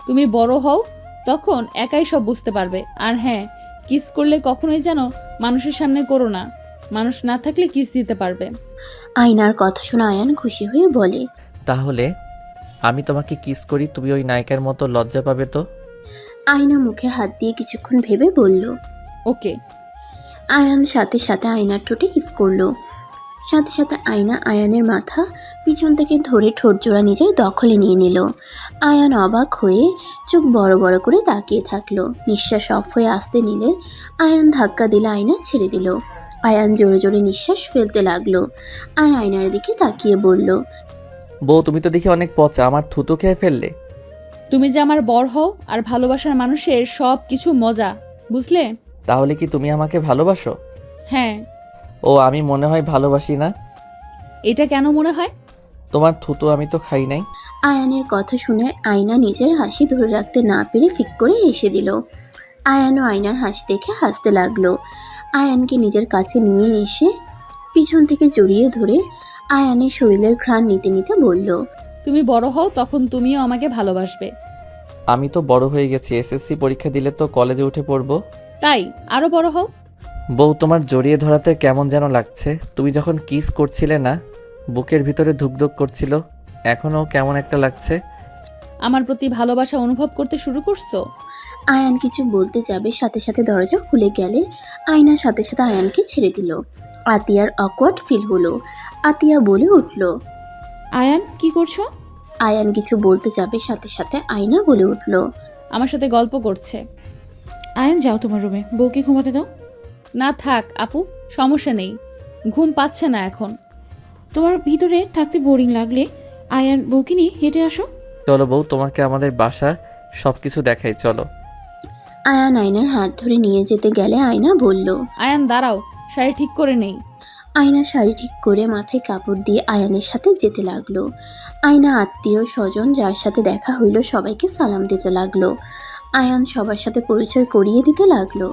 তুমি বড় হও, তখন একাই সব বুঝতে পারবে। আর হ্যাঁ, কিস করলে কখনোই যেন মানুষের সামনে করো না, মানুষ না থাকলে কিস দিতে পারবে। আয়নার কথা শুনে আয়ান খুশি হয়ে বলে। তাহলে আমি তোমাকে কিস করি, তুমি ওই নায়িকার মতো লজ্জা পাবে তো? আয়না মুখে হাত দিয়ে কিছুক্ষণ ভেবে বলল। ওকে। আয়ান সাথে সাথে আয়নার ঠোঁটে কিস করলো। সাথে সাথে আয়না আয়ানের মাথা পিছন থেকে ধরে ঠোঁটজোড়া নিজের দখলে নিয়ে নিল। আয়ান অবাক হয়ে চোখ বড় বড় করে তাকিয়ে থাকলো। নিঃশ্বাস অফ হয়ে আসতে নিলে আয়ান ধাক্কা দিলে আয়না ছেড়ে দিল। আয়ান জোরে জোরে নিঃশ্বাস ফেলতে লাগলো আর আয়নার দিকে তাকিয়ে বলল। বউ, তুমি তো দেখি অনেক পচা, আমার থুতু খেয়ে ফেললে। তুমি যে আমার বর হও আর ভালোবাসার মানুষের সব কিছু মজা, বুঝলে? তাহলে কি তুমি আমাকে ভালোবাসো? হ্যাঁ। ও, আমি মনে হয় ভালোবাসি না। এটা কেন মনে হয়? তোমার থুতু আমি তো খাই নাই। আয়ানের কথা শুনে আয়না নিজের হাসি ধরে রাখতে না পেরে ফিক করে হেসে দিল। আয়ানও আয়নার হাসি দেখে হাসতে লাগলো। আয়ানকে নিজের কাছে নিয়ে এসে পিছন থেকে জড়িয়ে ধরে আয়ানের শরীরের ঘ্রাণ নিতে নিতে বলল। তুমি বড় হও, তখন তুমিও আমাকে ভালোবাসবে। আমি তো বড় হয়ে গেছি, এসএসসি পরীক্ষা দিলে তো কলেজে উঠে পড়বো। তাই আরো বড় হও। বউ, তোমার জড়িয়ে ধরাতে কেমন যেন লাগছে। তুমি যখন কিস করছিলে না, বুকের ভিতরে ধুকধুক করছিল, এখনও কেমন একটা লাগছে। আমার প্রতি ভালোবাসা অনুভব করতে শুরু করছো? আয়ান কিছু বলতে যাবে, সাথে সাথে দরজা খুলে গেলে আয়না সাথে সাথে আয়ানকে ছেড়ে দিল। আতিয়ার অকওয়ার্ড ফিল হলো। আতিয়া বলে উঠল। আয়ান কি করছো? আয়ান কিছু বলতে যাবে, সাথে সাথে আয়না বলে উঠল। আমার সাথে গল্প করছে। আয়ান যাও তোমার রুমে, বউকে ঘুমাতে দাও। না থাক আপু, সমস্যা নেই, ঘুম পাচ্ছে না এখন। তোমার ভিতরে থাকতে বোরিং লাগলে আয়ান বউকে নিয়ে হেঁটে আসো। চলো বউ, তোমাকে আমাদের বাসা সবকিছু দেখাই, চলো। আয়ান আয়নার হাত ধরে নিয়ে যেতে গেলে আয়না বলল। আয়ান দাঁড়াও, শাড়ি ঠিক করে নেই। আয়না শাড়ি ঠিক করে মাথায় কাপড় দিয়ে আয়ানের সাথে যেতে লাগলো। আয়না আত্মীয় স্বজন যার সাথে দেখা হইল সবাইকে সালাম দিতে লাগলো। আয়ান সবার সাথে পরিচয় করিয়ে দিতে লাগলো।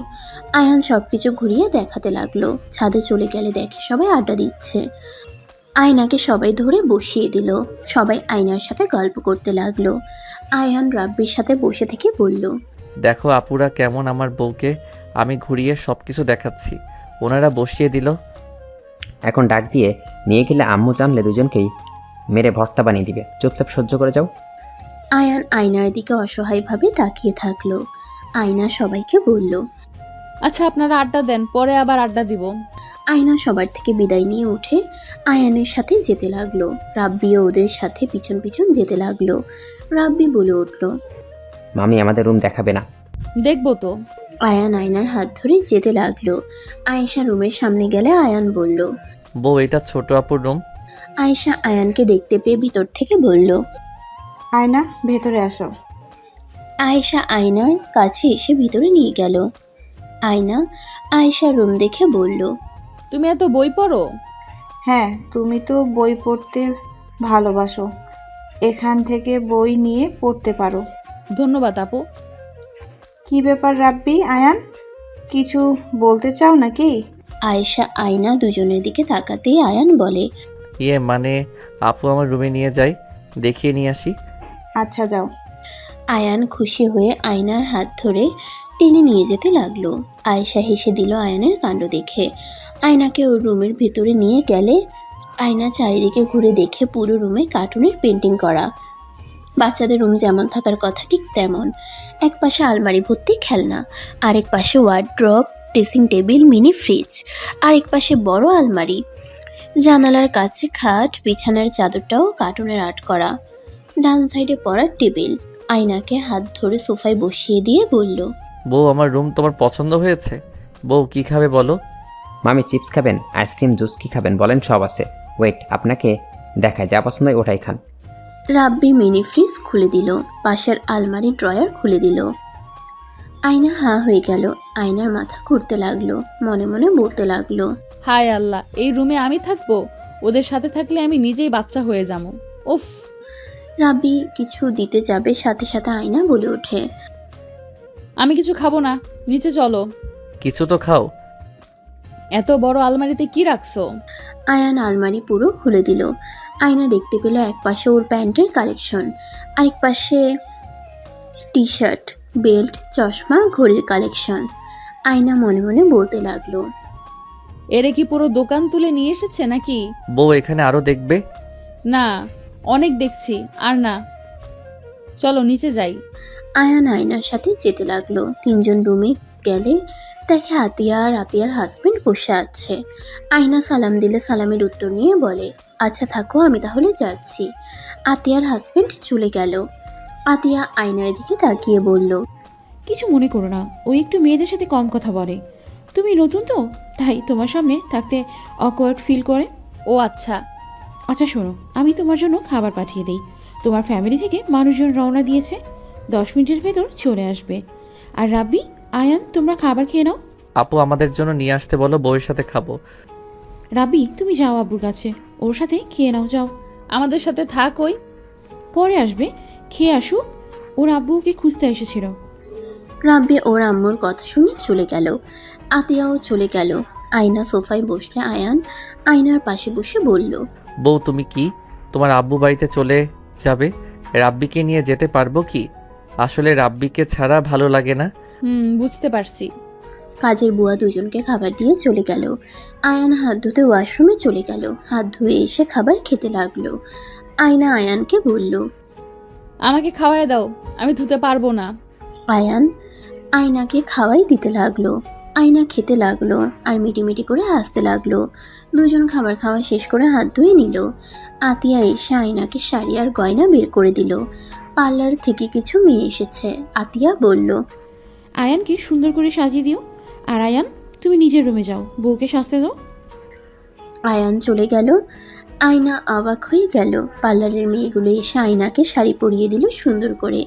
আয়ান সবকিছু ঘুরিয়ে দেখাতে লাগলো। ছাদে চলে গেলে দেখে সবাই আড্ডা দিচ্ছে। আয়নাকে সবাই ধরে বসিয়ে দিল। সবাই আয়নার সাথে গল্প করতে লাগলো। আয়ান রাব্বির সাথে বসে থেকে বলল। দেখো আপুরা কেমন আমার বউকে আমি ঘুরিয়ে সবকিছু দেখাচ্ছি, ওনারা বসিয়ে দিল। এখন ডাক দিয়ে নিয়ে গেলে আম্মু জানলে দুজনকেই মেরে ভর্তা বানিয়ে দিবে। চুপচাপ সহ্য করে যাও। আয়ান আয়নার দিকে অসহায়ভাবে তাকিয়ে থাকলো। আয়না সবাইকে বলল। আচ্ছা আপনারা আড্ডা দেন, পরে আবার আড্ডা দিব। আয়না সবার থেকে বিদায় নিয়ে উঠে আয়ানের সাথে যেতে লাগলো। রাব্বিও ওদের সাথে পিছন পিছন যেতে লাগলো। রাব্বি বলে উঠল। মামি আমাদের রুম দেখাবে না? দেখবো তো। আয়ান আয়নার হাত ধরে যেতে লাগলো। আয়েশা রুমের সামনে গেলে আয়ান বলল। বউ, এটা ছোট আপুর রুম। আয়েশা আয়ানকে দেখতে পেয়ে ভিতর থেকে বলল। আয়না ভেতরে আসো। আয়েশা আয়নার কাছে এসে ভিতরে নিয়ে গেল। আয়না আয়েশার রুম দেখে বলল। তুমি এত বই পড়ো? হ্যাঁ, তুমি তো বই পড়তে ভালোবাসো, এখান থেকে বই নিয়ে পড়তে পারো। ধন্যবাদ আপু। কি ব্যাপার রাব্বি, আয়ান কিছু বলতে চাও নাকি? আয়েশা আয়না দুজনের দিকে তাকাতেই আয়ান বলে। মানে আপু আমার রুমে নিয়ে যাই, দেখিয়ে নিয়ে আসি। আচ্ছা যাও। আয়ান খুশি হয়ে আয়নার হাত ধরে টেনে নিয়ে যেতে লাগলো। আয়েশা হেসে দিল আয়ানের কাণ্ড দেখে। আয়নাকে ওর রুমের ভেতরে নিয়ে গেলে আয়না চারিদিকে ঘুরে দেখে পুরো রুমে কার্টুনের পেন্টিং করা। বাচ্চাদের রুম যেমন থাকার কথা ঠিক তেমন। এক পাশে আলমারি ভর্তি খেলনা, আরেক পাশে wardrobe, dressing table, mini fridge, আরেক পাশে বড় আলমারি, জানালার কাছে খাট, বিছানার চাদরটাও কার্টুনের আর্ট করা। ডান সাইডে পড়ার টেবিল। আয়নাকে হাত ধরে সোফায় বসিয়ে দিয়ে বলল। বউ, আমার রুম তোমার পছন্দ হয়েছে? বউ, কি খাবে বলো? মামি চিপস খাবেন, আইসক্রিম, জুস কি খাবেন বলেন, সব আছে। ওয়েট, আপনাকে দেখায়, যা পছন্দ হয় ওটাই খান। রাব্বি মিনি ফ্রিজ খুলে দিল, পাশের আলমারি ড্রয়ার খুলে দিল। আয়না হাঁ হয়ে গেল। আয়নার মাথা ঘুরতে লাগলো, মনে মনে বলতে লাগলো। হায় আল্লাহ, এই রুমে আমি থাকবো? ওদের সাথে থাকলে আমি নিজেই বাচ্চা হয়ে যাবো। উফ। রাব্বি কিছু দিতে যাবে, সাথে সাথে আয়না বলে ওঠে। আমি কিছু খাবো না, নিচে চলো। কিছু তো খাও। এত বড় আলমারিতে কি রাখছো? আয়ান আলমারি পুরো খুলে দিল। আয়না দেখতে পেল এক পাশে ওর প্যান্টের কালেকশন, আরেক পাশে টি শার্ট, বেল্ট, চশমা, ঘড়ির কালেকশন। আয়না মনে মনে বলতে লাগলো, এরে কি পুরো দোকান তুলে নিয়ে এসেছে নাকি? বউ এখানে আরো দেখবে? না, অনেক দেখছি, আর না, চলো নিচে যাই। আয়ান আয়নার সাথে যেতে লাগলো। তিনজন রুমে গেলে দেখে আতিয়া আর আতিয়ার হাজবেন্ড বসে আছে। আয়না সালাম দিলে সালামের উত্তর নিয়ে বলে, আচ্ছা থাকো, আমি তাহলে যাচ্ছি। আতিয়ার হাজবেন্ড চলে গেল। আতিয়া আয়নার দিকে তাকিয়ে বলল, কিছু মনে করো না, ও একটু মেয়েদের সাথে কম কথা বলে। তুমি নতুন তো, তাই তোমার সামনে থাকতে অকওয়ার্ড ফিল করে। ও আচ্ছা। আচ্ছা শোনো, আমি তোমার জন্য খাবার পাঠিয়ে দিই। তোমার ফ্যামিলি থেকে মানুষজন রওনা দিয়েছে, 10 মিনিটের ভেতর চলে আসবে। আর রাব্বি, আয়ান, তোমরা খাবার খেয়ে নাও। আপু আমাদের জন্য নিয়ে আসতে বলো, বউয়ের সাথে খাবো। রাব্বি, তুমি যাও আব্বুর কাছে, ওর সাথে খেয়ে নাও, যাও। আমাদের সাথে থাক ওই। পরে আসবে, খেয়ে আসুক। ওর আব্বু ওকে খুঁজতে এসেছিল। রাব্বি ওর আম্মুর কথা শুনে চলে গেল। আতিয়াও চলে গেল। আয়না সোফায় বসলে আয়ান আয়নার পাশে বসে বলল, বউ তুমি কি তোমার আব্বু বাড়িতে চলে যাবে? রাব্বিকে নিয়ে যেতে পারবো কি? আসলে রাব্বিকে ছাড়া ভালো লাগে না। বুঝতে পারছি। কাজের বুয়া দুজনকে খাবার দিয়ে চলে গেল। আয়ান হাত ধুতে ওয়াশরুমে চলে গেল। হাত ধুয়ে এসে খাবার খেতে লাগলো। আয়না আয়ানকে বলল, আমাকে খাওয়ায় দাও, আমি ধুতে পারবো না। আয়ান আয়নাকে খাওয়াই দিতে লাগলো। আয়না খেতে লাগলো আর মিটিমিটি করে হাসতে লাগলো। দুজন খাবার খাওয়া শেষ করে হাত ধুয়ে নিল। আতিয়া এসে আয়নাকে শাড়ি আর গয়না বের করে দিল। পার্লার থেকে কিছু মেয়ে এসেছে। আতিয়া বলল, আয়ানকে সুন্দর করে সাজিয়ে দিও। আর আয়ান, তুমি নিজের রুমে যাও, বউকে সাজতে দাও। আয়ান চলে গেল। আয়না অবাক হয়ে গেল। পার্লারের মেয়েগুলো এসে আয়নাকে শাড়ি পরিয়ে দিল সুন্দর করে।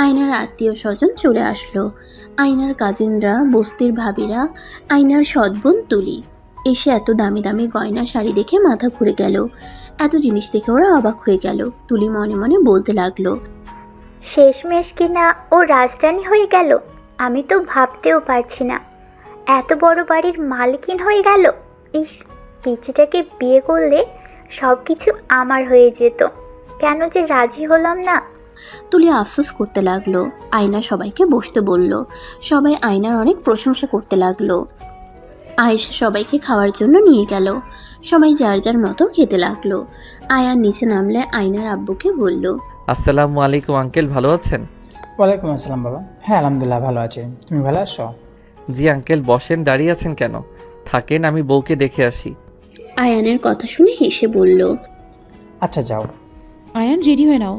আয়নার আত্মীয় স্বজন চলে আসলো। আয়নার কাজিনরা, বস্তির ভাবিরা, আয়নার সৎবোন তুলি এসে এত দামি দামি গয়না শাড়ি দেখে মাথা ঘুরে গেল। এত জিনিস দেখে ওরা অবাক হয়ে গেল। তুলি মনে মনে বলতে লাগলো, শেষমেশ কিনা ও রাজরানী হয়ে গেল। আমি তো ভাবতেও পারছি না, এত বড় বাড়ির মালকিন হয়ে গেল। ইস, পিচিটাকে বিয়ে করলে সব কিছু আমার হয়ে যেত। কেন যে রাজি হলাম না। তুলি আফসোস করতে লাগলো। আয়না সবাইকে বসতে বলল। সবাই আয়নার অনেক প্রশংসা করতে লাগলো। আয়েশা সবাইকে খাওয়ার জন্য নিয়ে গেল। সবাই যার যার মতো খেতে লাগলো। আয়ান নিচে নামলে আয়নার আব্বুকে বলল, আসসালামু আলাইকুম আঙ্কেল, ভালো আছেন? ওয়ালাইকুম আসসালাম বাবা। হ্যাঁ আলহামদুলিল্লাহ ভালো আছি, তুমি ভালো আছো? জি আঙ্কেল, বসেন, দাঁড়িয়ে আছেন কেন? থাকেন, আমি বউকে দেখে আসি। আয়ানের কথা শুনে হেসে বলল, আচ্ছা যাও। আয়ান, রেডি হয়ে নাও।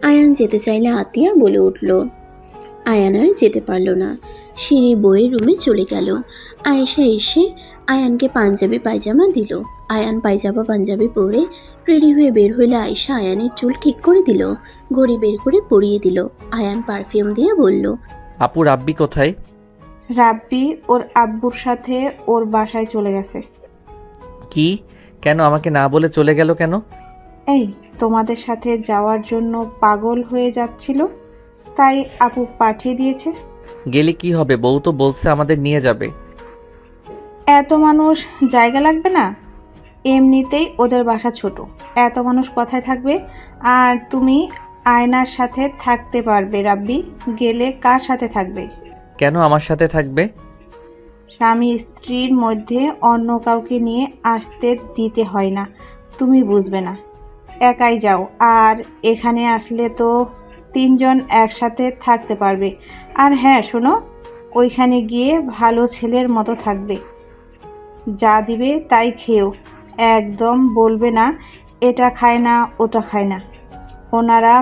আয়ান যেতে চাইলে আতিয়া বলে উঠল। আয়ান আর যেতে পারল না। সিঁড়ি বইয়ের রুমে চলে গেল। আয়েশা এসে আয়ানকে পাঞ্জাবি পায়জামা দিল। আয়ান পায়জামা পাঞ্জাবি পরে রেডি হয়ে বের হইলে আয়েশা আয়ানের চুল ঠিক করে দিল, ঘড়ি বের করে পরিয়ে দিল। আয়ান পারফিউম দিয়ে বলল, আপু রাব্বি কোথায়? রাব্বি ওর আব্বুর সাথে ওর বাসায় চলে গেছে। কি? কেন আমাকে না বলে চলে গেল কেন? এই তোমাদের সাথে যাওয়ার জন্য পাগল হয়ে যাচ্ছিল, তাই আপু পাঠিয়ে দিয়েছে। গেলে কি হবে? বউ তো বলছে আমাদের নিয়ে যাবে। এত মানুষ জায়গা লাগবে না? এমনিতেই ওদের বাসা ছোট, এত মানুষ কোথায় থাকবে? আর তুমি আয়নার সাথে থাকতে পারবে। রাব্বি গেলে কার সাথে থাকবে? কেন আমার সাথে থাকবে? স্বামী স্ত্রীর মধ্যে অন্য কাউকে নিয়ে আসতে দিতে হয় না, তুমি বুঝবে না। একাই যাও। আর এখানে আসলে তো 3 জন একসাথে থাকতে পারবে। আর হ্যাঁ শোনো, ওইখানে গিয়ে ভালো ছেলের মতো থাকবে, যা দিবে তাই খেও। একদম বলবে না এটা খায় না ওটা খায় না। ওনারা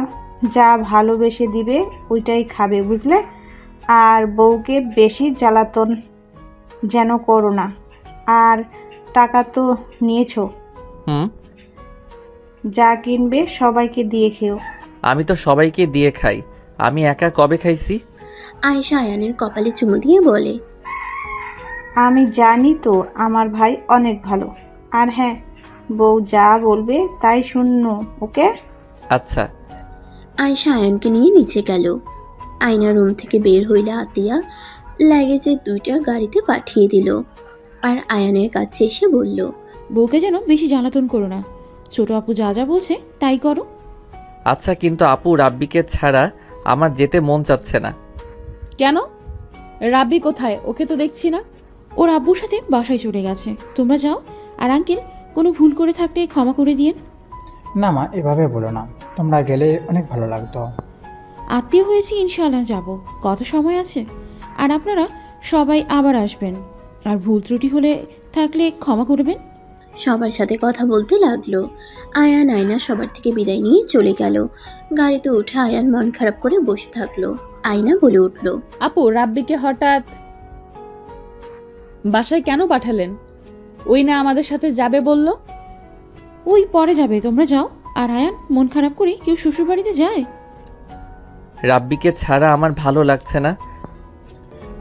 যা ভালোবেসে দিবে ওইটাই খাবে, বুঝলে? আর বউকে বেশি জ্বালাতন যেন করো না। আর টাকা তো নিয়েছো, হুম, যা কিনবে সবাইকে দিয়ে খেও। আমি তো সবাইকে দিয়ে খাই, আমি একা কবে খাইছি? আয়েশা আয়ানের কপালে চুমু দিয়ে বলে, আমি জানি তো আমার ভাই অনেক ভালো। আর হ্যাঁ, বউ যা বলবে তাই শুনো, ওকে? আচ্ছা। আয়েশা আয়ানকে নিয়ে নিচে গেল। আয়না রুম থেকে বের হইলে আতিয়া লাগেজের 2টা গাড়িতে পাঠিয়ে দিল। আর আয়ানের কাছে এসে বলল, বউকে যেন বেশি জ্বালাতন করো না। ছোট আপু যা যা বলছে তাই করো। আচ্ছা, কিন্তু আপু রাব্বিকে ছাড়া আমার যেতে মন চাচ্ছে না। কেন? রাব্বি কোথায়? ওকে তো দেখছি না। ওর আব্বুর সাথে বাসায় চলে গেছে। তোমরা যাও। আর আঙ্কেল, কোনো ভুল করে থাকলে ক্ষমা করে দিয়েন। না মা, এভাবে বলো না, তোমরা গেলে অনেক ভালো লাগতো। আত্মীয় হয়েছি, ইনশাআল্লাহ যাব। কত সময় আছে। আর আপনারা সবাই আবার আসবেন। আর ভুল ত্রুটি হলে থাকলে ক্ষমা করবেন। সবার সাথে কথা বলতে লাগলো। আয়ান আয়না সবার থেকে বিদায় নিয়ে চলে গেল। গাড়িতে উঠে আয়ান মন খারাপ করে বসে থাকলো। আয়না বলে উঠল, আপু, রাব্বিকে হঠাৎ বাসায় কেন পাঠালেন? ওই না আমাদের সাথে যাবে বলল। ওই পরে যাবে, তোমরা যাও। আর আয়ান, মন খারাপ করে কেউ শ্বশুরবাড়িতে যায়? রাব্বিকে ছাড়া আমার ভালো লাগছে না।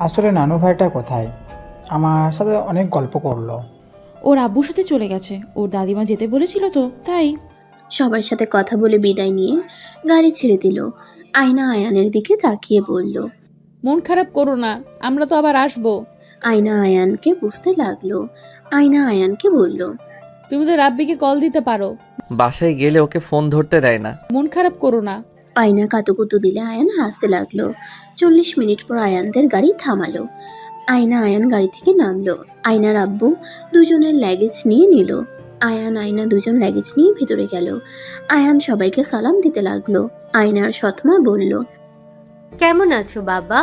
আসলে নানু ভাইটা কোথায়? আমার সাথে অনেক গল্প করলো। ওর আব্বুর সাথে চলে গেছে। ওর দাদিমা যেতে বলেছিল তো, তাই। সবার সাথে কথা বলে বিদায় নিয়ে গাড়ি ছেড়ে দিল। আয়না আয়ানের দিকে তাকিয়ে বলল, মন খারাপ করো না, আমরা তো আবার আসবো। আয়না আয়ানকে বুঝতে লাগলো। আয়না আয়ানকে বলল, তুমি তো রাব্বিকে কল দিতে পারো। বাসায় গেলে ওকে ফোন ধরতে দেয় না। মন খারাপ করো না। আয়না কাতুকুতু দিলে আয়ান হাসতে লাগলো। 40 মিনিট পর আয়ানদের গাড়ি থামালো। আয়না আয়ান গাড়ি থেকে নামলো। আয়নার আব্বু দুজনের লাগেজ নিয়ে নিল। আয়ান আয়না দুজন লাগেজ নিয়ে ভেতরে গেল। আয়ান সবাইকে সালাম দিতে লাগলো। আয়নার সৎমা বলল, কেমন আছো বাবা?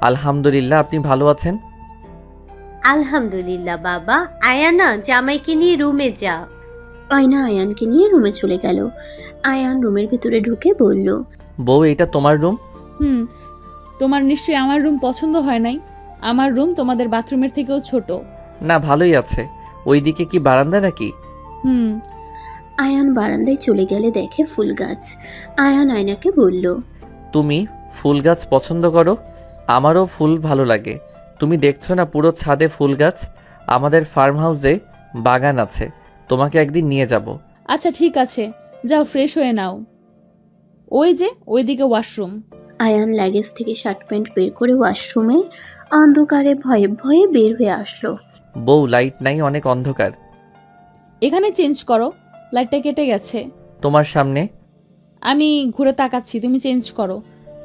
আলহামদুলিল্লাহ, আপনি ভালো আছেন? আলহামদুলিল্লাহ বাবা। আয়ানা, জামাইকে নিয়ে রুমে যা। আয়না আয়ানকে নিয়ে রুমে চলে গেল। আয়ান রুমের ভিতরে ঢুকে বলল, বউ, এটা তোমার রুম? তোমার নিশ্চয়ই আমার রুম পছন্দ হয় নাই। আমার রুম তোমাদের বাথরুমের থেকেও ছোট। না, ভালোই আছে। ওইদিকে কি বারান্দা নাকি? হুম। আয়ান বারান্দায় চলে গেলে দেখে ফুল গাছ। আয়ান আয়নাকে বলল, তুমি ফুল গাছ পছন্দ করো? আমারও ফুল ভালো লাগে। তুমি দেখছো না পুরো ছাদে ফুল গাছ? আমাদের ফার্ম হাউসে বাগান আছে, তোমাকে একদিন নিয়ে যাব। আচ্ছা ঠিক আছে, যাও ফ্রেশ হয়ে নাও। ওই যে ওইদিকে ওয়াশরুম। আয়ান লাগেজ থেকে শার্ট প্যান্ট বের করে ওয়াশরুমে অন্ধকারে ভয়ে ভয়ে বের হয়ে আসলো। বউ, লাইট নাই, অনেক অন্ধকার। এখানে চেঞ্জ করো, লাইটটা কেটে গেছে। তোমার সামনে? আমি ঘুরে তাকাচ্ছি, তুমি চেঞ্জ করো।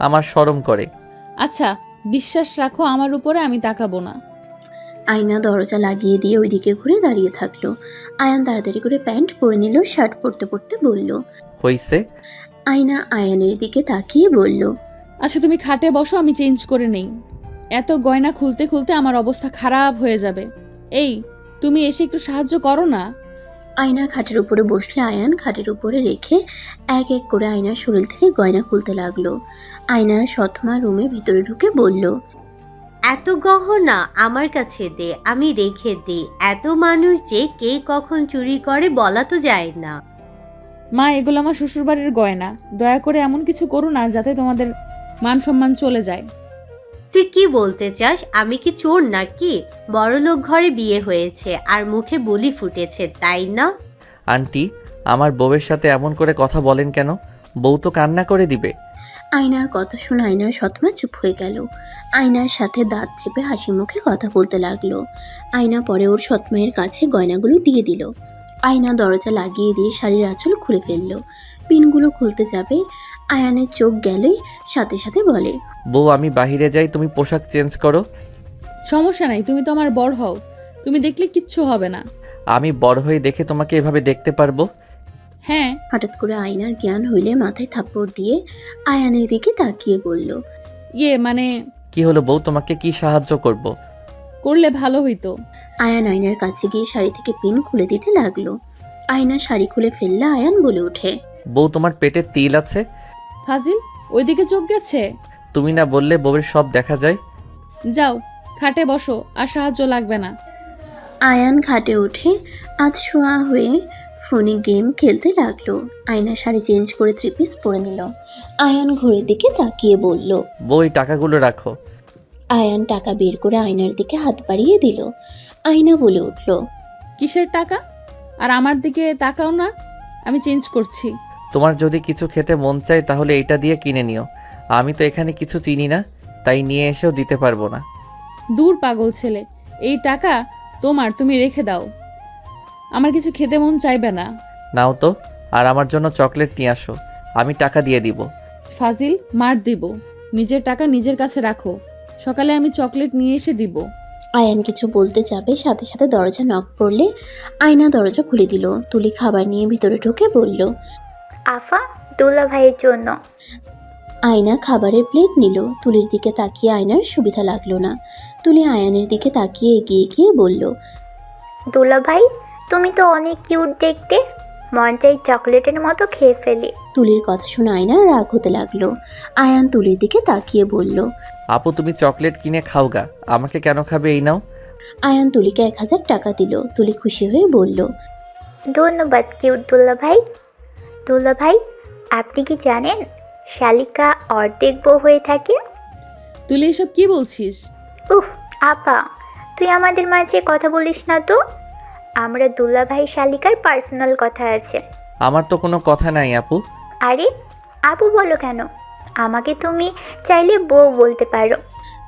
আমার শরম করে। আচ্ছা, বিশ্বাস রাখো আমার উপরে, আমি তাকাবো না। আয়না দরজা লাগিয়ে দিয়ে ওইদিকে ঘুরে দাঁড়িয়ে থাকলো। আয়ান তাড়াতাড়ি করে প্যান্ট পরে নিল। শার্ট পরতে পরতে বলল, হইছে? আয়না আয়ানের দিকে তাকিয়ে বলল, আচ্ছা তুমি খাটে বসো, আমি চেঞ্জ করে নেই। এত গয়না খুলতে খুলতে আমার অবস্থা খারাপ হয়ে যাবে। এই, তুমি এসে একটু সাহায্য করো না। আয়না খাটের উপরে বসলে আয়ান খাটের উপরে রেখে এক এক করে আয়নার শরীর থেকে গয়না খুলতে লাগলো। আয়নার সৎমা রুমের ভিতরে ঢুকে বলল, এত গহনা আমার কাছে দে, আমি রেখে দিই। এত মানুষ যে কে কখন চুরি করে বলা তো যায় না। মা, এগুলো আমার শ্বশুরবাড়ির গয়না। দয়া করে এমন কিছু করো না যাতে তোমাদের মান সম্মান চলে যায়। তুই কি বলতে চাস? আমি কি চোর নাকি? বড়লোক ঘরে বিয়ে হয়েছে আর মুখে বুলি ফুটেছে, তাই না? আন্টি, আমার বউয়ের সাথে এমন করে কথা বলেন কেন? বউ তো কান্না করে দিবে। আয়নার কথা শুনে আয়নার সৎমা চুপ হয়ে গেল। আয়নার সাথে দাঁত চেপে হাসি মুখে কথা বলতে লাগলো। আয়না পরে ওর সৎমায়ের কাছে গয়নাগুলো দিয়ে দিল। আয়না দরজা লাগিয়ে দিয়ে শাড়ির আঁচল খুলে ফেললো। পিনগুলো খুলতে যাবে, আয়ানের চোখ গেলে সাথে সাথে বলে, বউ, আমি বাহিরে যাই, তুমি পোশাক চেঞ্জ করো। সমস্যা নাই, তুমি তো আমার বড় হও, তুমি দেখলে কিচ্ছু হবে না। আমি বড় হয়ে দেখে তোমাকে এভাবে দেখতে পারবো? হ্যাঁ। হঠাৎ করে আয়নার জ্ঞান হইলে মাথায় থাপ্পড় দিয়ে আয়ানের দিকে তাকিয়ে বলল, মানে কি হলো বউ, তোমাকে কি সাহায্য করব? করলে ভালো হইতো। আয়ান আয়নার কাছে গিয়ে শাড়ি থেকে পিন খুলে দিতে লাগলো। আয়না শাড়ি খুলে ফেললে আয়ান বলে ওঠে, বউ, তোমার পেটে তিল আছে? ফাজিল, ওইদিকে চোখ গেছে। তুমি না বললে বউয়ের সব দেখা যায়? যাও খাটে বসো, আর সাহায্য লাগবে না। আয়ান খাটে উঠে আধশোয়া হয়ে ফোনে গেম খেলতে লাগলো। আয়না শাড়ি চেঞ্জ করে 3 পিস পরে নিল। আয়ান ঘড়ির দিকে তাকিয়ে বলল, বউ, এই টাকাগুলো রাখো। আয়ান টাকা বের করে আয়নার দিকে হাত বাড়িয়ে দিল। আয়না বলে উঠল, কিসের টাকা? আর আমার দিকে তাকাও না, আমি চেঞ্জ করছি। তোমার যদি কিছু খেতে মন চায় তাহলে এইটা দিয়ে কিনে নিও। আমি তো এখানে কিছু চিনি না, তাই নিয়ে এসেও দিতে পারবো না। দূর পাগল ছেলে, এই টাকা তোমার, তুমি রেখে দাও। আমার কিছু খেতে মন চাইবে না। নাও তো, আর আমার জন্য চকলেট নিয়ে আসো, আমি টাকা দিয়ে দিব। ফাজিল, মার দিব। নিজের টাকা নিজের কাছে রাখো, সকালে আমি চকলেট নিয়ে এসে দিব। আয়ান কিছু বলতে যাবে, সাথে সাথে দরজা নক পড়লে আয়না দরজা খুলে দিল। তুলি খাবার নিয়ে ভিতরে ঢুকে বলল। আফা, দুলা ভাইয়ের জন্য। আয়না খাবারের প্লেট নিল। তুলির দিকে তাকিয়ে আয়নার সুবিধা লাগলো না। তুলি আয়ানের দিকে তাকিয়ে এগিয়ে গিয়ে বলল। দুলা ভাই, তুমি তো অনেক কিউট দেখতে, মন চাই চকলেটের মতো খেয়ে ফেলি। তুলির কথা শুনে আয়নার রাগ হতে লাগলো। আয়ান তুলির দিকে তাকিয়ে বলল। আপু তুমি চকলেট কিনে খাও গা, আমাকে কেন খাবে এই নাও। আয়ান তুলিকে 1000 টাকা দিল। তুলি খুশি হয়ে বলল। ধন্যবাদ কিউট দুলা ভাই। দুলা ভাই, আপনি কি জানেন শালিকা অর্ধেক বউ হয়ে থাকে? তুলি এসব কি বলছিস? উফ আপা, তুই আমাদের মাঝে কথা বলিস না তো। আমরা দুলা ভাই শালিকার পার্সোনাল কথা আছে। আমার তো কোনো কথা নাই আপু। আরে আপু বলো কেন? আমাকে তুমি চাইলে বউ বলতে পারো।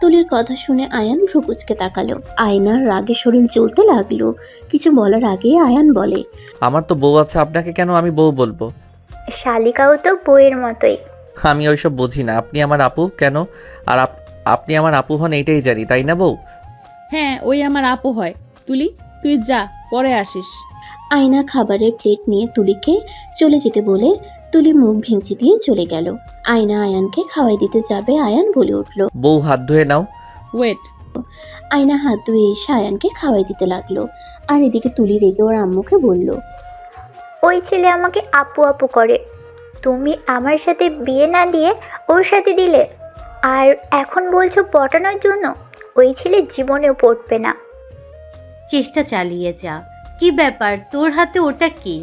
তুলির কথা শুনে আয়ান ভ্রুকুচকে তাকালো। আয়নার রাগে শরীর জ্বলতে লাগলো। কিছু বলার আগে আয়ান বলে। আমার তো বউ আছে, আপনাকে কেন আমি বউ বলবো? শালিকাও তো বউয়ের মতোই। আমি ওইসব বুঝি না। আপনি আমার আপু কেন? আর আপনি আমার আপু হন এইটাই জানি, তাই না বউ? হ্যাঁ, ওই আমার আপু হয়। তুলি, তুই যা, পরে আসিস। আয়না খাবারের প্লেট নিয়ে তুলিকে চলে যেতে বলে তুলি মুখ ভেঙচি দিয়ে চলে গেল। আয়না আয়ানকে খাওয়াই দিতে যাবে, আয়ান বলে উঠল। বউ হাত ধুয়ে নাও। ওয়েট। আয়না হাত ধুয়ে এসে আয়ানকে খাওয়াই দিতে লাগলো। আর এদিকে তুলি রেগে ওর আম্মুকে বলল। ওই ছেলে আমাকে আপু আপু করে, তুমি আমার সাথে বিয়ে না দিয়ে ওর সাথে দিলে, আর এখন বলছো পটানোর জন্য। ওই ছেলে জীবনেও পড়বে না। চেষ্টা চালিয়ে যা। কি ব্যাপার, তোর হাতে ওটা কি?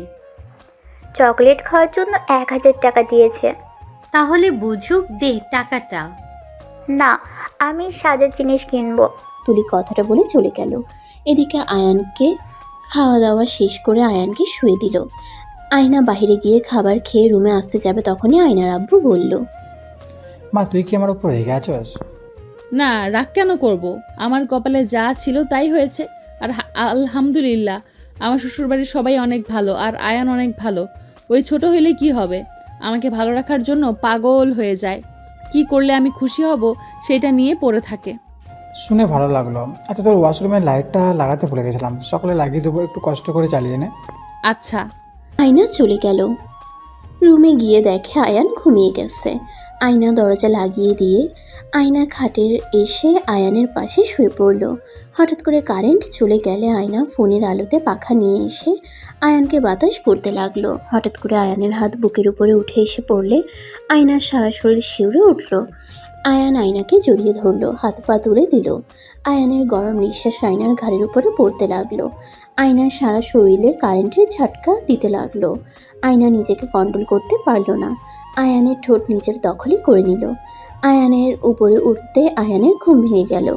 চকলেট খাওয়ার জন্য 1000 টাকা দিয়েছে। তাহলে বুঝুক দে টাকাটা। না, আমি সাজার জিনিস কিনবো। তুলি কথাটা বলে চলে গেল। এদিকে আয়ানকে খাওয়া দাওয়া শেষ করে আয়ানকে শুয়ে দিল। আয়না বাইরে গিয়ে খাবার খেয়ে রুমে আসতে যাবে, তখনই আয়নার আব্বু বলল। মা, তুই কি আমার উপর রেগে আছস? না, রাগ কেন করব? আমার কপালে যা ছিল তাই হয়েছে। আর আলহামদুলিল্লাহ, আমার শ্বশুরবাড়ির সবাই অনেক ভালো, আর আয়ান অনেক ভালো। ওই ছোট হইলে কি হবে, আমাকে ভালো রাখার জন্য পাগল হয়ে যায়। কি করলে আমি খুশি হব সেটা নিয়ে পড়ে থাকে। শুনে ভালো লাগলো। আচ্ছা, তোর ওয়াশরুমের লাইটটা লাগাতে ভুলে গেছিলাম, সকালে লাগিয়ে দেবো, একটু কষ্ট করে চালিয়ে নে। আচ্ছা। আয়না চলে গেল। রুমে গিয়ে দেখে আয়ান ঘুমিয়ে গেছে। আয়না দরজা লাগিয়ে দিয়ে আয়না খাটের এসে আয়ানের পাশে শুয়ে পড়ল। হঠাৎ করে কারেন্ট চলে গেলে আয়না ফোনের আলোতে পাখা নিয়ে এসে আয়ানকে বাতাস করতে লাগলো। হঠাৎ করে আয়ানের হাত বুকের উপরে উঠে এসে পড়লে আয়নার সারা শরীর শিউরে উঠল। আয়ান আয়নাকে জড়িয়ে ধরলো, হাত পা তুলে দিল। আয়ানের গরম নিঃশ্বাস আয়নার ঘাড়ের উপরে পড়তে লাগলো। আয়নার সারা শরীরে কারেন্টের ঝাটকা দিতে লাগলো। আয়না নিজেকে কন্ট্রোল করতে পারলো না। আয়ানের ঠোঁট নিজের দখলই করে নিল। আয়ানের উপরে উঠতে আয়ানের ঘুম ভেঙে গেল।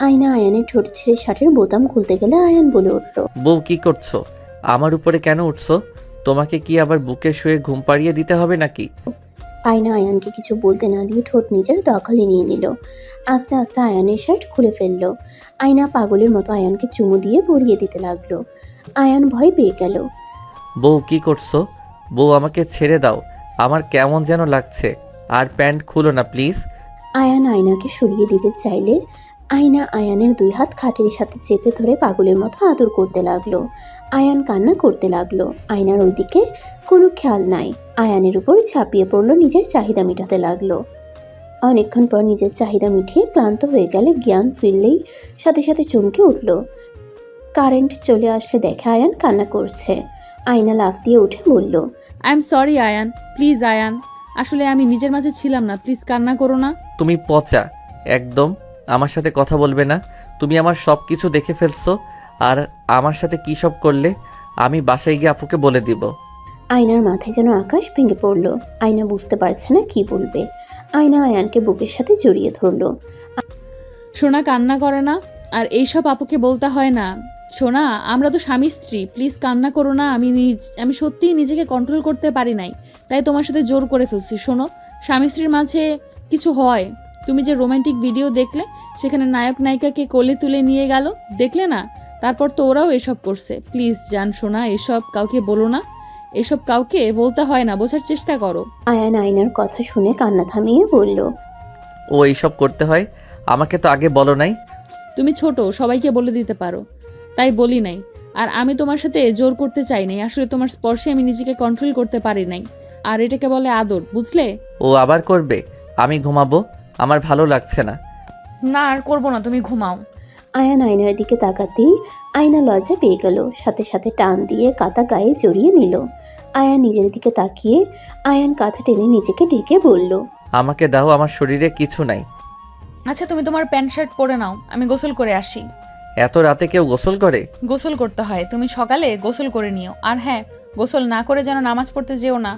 আয়না আয়ানের ঠোঁট ছিঁড়ে শার্টের বোতাম খুলতে গেলে আয়ান বলে উঠল। বউ কি করছো? আমার উপরে কেন উঠছো? তোমাকে কি আবার বুকে শুয়ে ঘুম পাড়িয়ে দিতে হবে নাকি? আয়না আয়ানকে কিছু বলতে না দিয়ে ঠোঁট নিজের দখলে নিয়ে নিল। আস্তে আস্তে আয়ানের শার্ট খুলে ফেলল। আয়না পাগলের মতো আয়ানকে চুমু দিয়ে ভরিয়ে দিতে লাগলো। আয়ান ভয় পেয়ে গেল। বউ কি করছো? বউ আমাকে ছেড়ে দাও, আমার কেমন যেন লাগছে। আর প্যান্ট খুলো না প্লিজ। আয়ান আয়নাকে সরিয়ে দিতে চাইলে আয়না আয়ানের 2 হাত খাটের সাথে চেপে ধরে পাগলের মতো আদর করতে লাগলো। আয়ান কান্না করতে লাগলো। আয়নার ওইদিকে কোনো খেয়াল নাই। আয়ানের উপর ঝাঁপিয়ে পড়লো, নিজের চাহিদা মেটাতে লাগলো। অনেকক্ষণ পর নিজের চাহিদা মিটিয়ে ক্লান্ত হয়ে গেলে জ্ঞান ফিরলেই সাথে সাথে চমকে উঠল। কারেন্ট চলে আসলে দেখে আয়ান কান্না করছে। আয়না লাফ দিয়ে উঠে বলল। I am sorry Ayaan, please Ayaan, আসলে আমি নিজের মাঝে ছিলাম না, প্লিজ কান্না করো না। তুমি পচা, একদম আমার সাথে কথা বলবে না। তুমি আমার সব কিছু দেখে ফেলছো, আর আমার সাথে কী সব করলে আমি বাসায় গিয়ে আপুকে বলে দিব। আয়নার মাথায় যেন আকাশ ভেঙে পড়ল। আয়না বুঝতে পারছে না কি বলবে। আয়না আয়ানকে বুকের সাথে জড়িয়ে ধরল। সোনা কান্না করে না, আর এইসব আপুকে বলতে হয় না। সোনা, আমরা তো স্বামী স্ত্রী, প্লিজ কান্না করো না। আমি সত্যিই নিজেকে কন্ট্রোল করতে পারি নাই, তাই তোমার সাথে জোর করে ফেলছি। শোনো, স্বামী স্ত্রীর মাঝে কিছু হয়। তুমি যে রোমান্টিক ভিডিও দেখলে, সেখানে নায়ক নায়িকাকে কোলে তুলে নিয়ে গেল, দেখলে না? তারপর তো ওরাও এসব করছে। প্লিজ জান সোনা, এসব কাউকে বলো না। এসব কাউকে বলতে হয় না, বোঝার চেষ্টা করো। আয়ান আয়নার কথা শুনে কান্না থামিয়ে বলল, ও এইসব করতে হয়? আমাকে তো আগে বলো নাই। তুমি ছোট, সবাইকে বলে দিতে পারো, তাই বলি নাই। আর আমি তোমার সাথে জোর করতে চাই নাই, আসলে তোমার স্পর্শে আমি নিজেকে কন্ট্রোল করতে পারি নাই। আর এটাকে বলে আদর, বুঝলে? ও আবার করবে? আমি ঘুমাবো, আমার ভালো লাগছে না। না, আর করবো না, তুমি ঘুমাও। আয়ান আয়নার দিকে তাকাতেই আয়না লজ্জা পেয়ে গেল, সাথে সাথে টান দিয়ে কাঁথা গায়ে জড়িয়ে নিল। আয়ান নিজের দিকে তাকিয়ে আয়ান কাঁথা টেনে নিজেকে ঢেকে বলল, আমাকে দাও, আমার শরীরে কিছু নাই। আচ্ছা, তুমি তোমার প্যান্ট শার্ট পরে নাও, আমি গোসল করে আসি। এত রাতে কেউ গোসল করে? গোসল করতে হয়, তুমি সকালে গোসল করে নিও। আর হ্যাঁ, গোসল না করে যেন নামাজ পড়তে যেও না।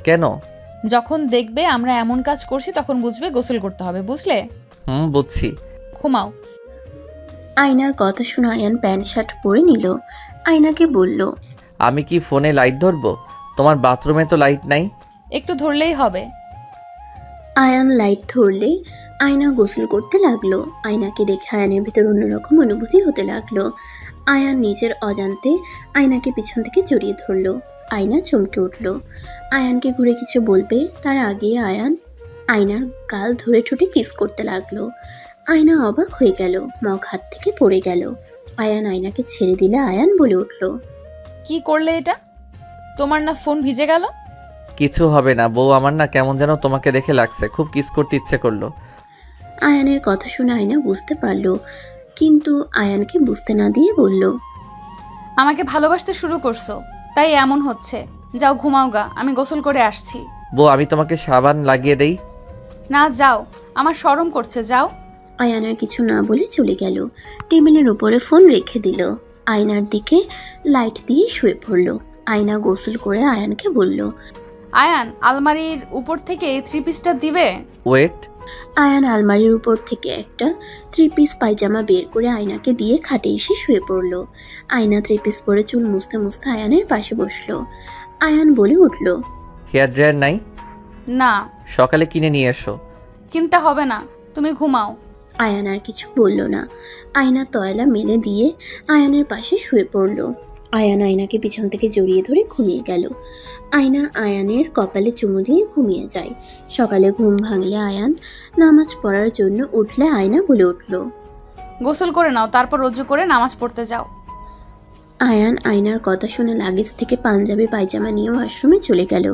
কেন? যখন দেখবে আমরা এমন কাজ করছি তখন বুঝবে গোসল করতে হবে, বুঝলে? বুঝছি। ঘুমাও। আয়নার কথা শুনে আয়ান প্যান্ট শার্ট পরে নিল। আয়নাকে বলল, আমি কি ফোনে লাইট ধরবো? তোমার বাথরুমে তো লাইট নাই। একটু ধরলেই হবে। আয়ান লাইট ধরলে আয়না গোসল করতে লাগলো। আয়নাকে দেখে আয়ানের ভিতর অন্যরকম অনুভূতি হতে লাগলো। আয়ান নিজের অজান্তে আয়নাকে পিছন থেকে জড়িয়ে ধরলো। আয়না চমকে উঠল। আয়ানকে ঘুরে কিছু বলবে তার আগে আয়ান আয়নার গাল ধরে ঠোঁটে কিস করতে লাগলো। আয়না অবাক হয়ে গেল, মগ হাত থেকে পড়ে গেল। আয়ান আয়নাকে ছেড়ে দিলে আয়ান বলে উঠল, কি করলে এটা? তোমার না ফোন ভিজে গেল? কিছু হবে না বউ, আমার না কেমন যেন তোমাকে দেখে লাগছে, খুব কিস করতে ইচ্ছে করলো। আয়ানের কথা শুনে আয়না বুঝতে পারলো, কিন্তু আয়ানকে বুঝতে না দিয়ে বলল, আমাকে ভালোবাসতে শুরু করছো, তাই এমন হচ্ছে। যাও ঘুমাও গা, আমি গোসল করে আসছি। বউ, আমি তোমাকে সাবান লাগিয়ে দেই? না, যাও, আমার শরম করছে, যাও। আয়ান আর কিছু না বলে চলে গেল। টেবিলের উপরে ফোন রেখে দিল। আয়নার দিকে লাইট দিয়ে শুয়ে পড়ল। আয়না গোসল করে আয়ানকে বলল, আয়ান, আলমারির উপর থেকে 3 পিসটা দিবে? ওয়েট। আয়ান আলমারির উপর থেকে একটা 3 পিস পায়জামা বের করে আয়নাকে দিয়ে খাটে এসে শুয়ে পড়ল। আয়না 3 পিস পরে চুল মুছতে মুছতে আয়ানের পাশে বসলো। আয়ান বলে উঠল, হেয়ার ড্রায়ার নাই? না, সকালে কিনে নিয়ে এসো। কিনতে হবে না, তুমি ঘুমাও। আয়ান আর কিছু বলল না। আয়না তয়লা মেলে দিয়ে আয়ানের পাশে শুয়ে পড়ল। আয়ান আয়নাকে পিছন থেকে জড়িয়ে ধরে ঘুমিয়ে গেল। আয়না আয়ানের কপালে চুমু দিয়ে ঘুমিয়ে যায়। সকালে ঘুম ভাঙলে আয়ান নামাজ পড়ার জন্য উঠলে আয়না বলে উঠল, গোসল করে নাও, তারপর রুজু করে নামাজ পড়তে যাও। আয়ান আয়নার কথা শুনে লাগেজ থেকে পাঞ্জাবি পায়জামা নিয়ে ওয়াশরুমে চলে গেল।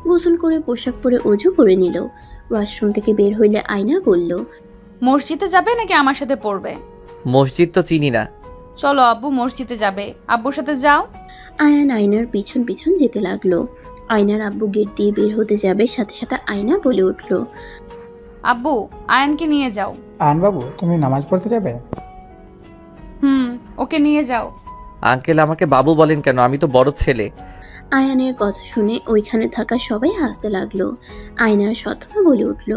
গোসল করে পোশাক পরে অজু করে নিল। ওয়াশরুম থেকে বের হইলে আয়না বলল, মসজিদে যাবে নাকি আমার সাথে পড়বে? মসজিদ তো চিনি না। চলো, আব্বু মসজিদে যাবে, আব্বুর সাথে যাও। আয়ান আয়নার পিছন পিছন যেতে লাগলো। আয়নার আব্বু গেট দিয়ে বের হতে যাবে, সাথে সাথে আয়না বলে উঠল, আব্বু, আয়ানকে নিয়ে যাও। আয়ন বাবু, তুমি নামাজ পড়তে যাবে? ওকে নিয়ে যাও। আঙ্কেল আমাকে বাবু বলেন কেন? আমি তো বড় ছেলে। আয়ানের কথা শুনে ওইখানে থাকা সবাই হাসতে লাগলো। আয়নার সৎমা বলে উঠল,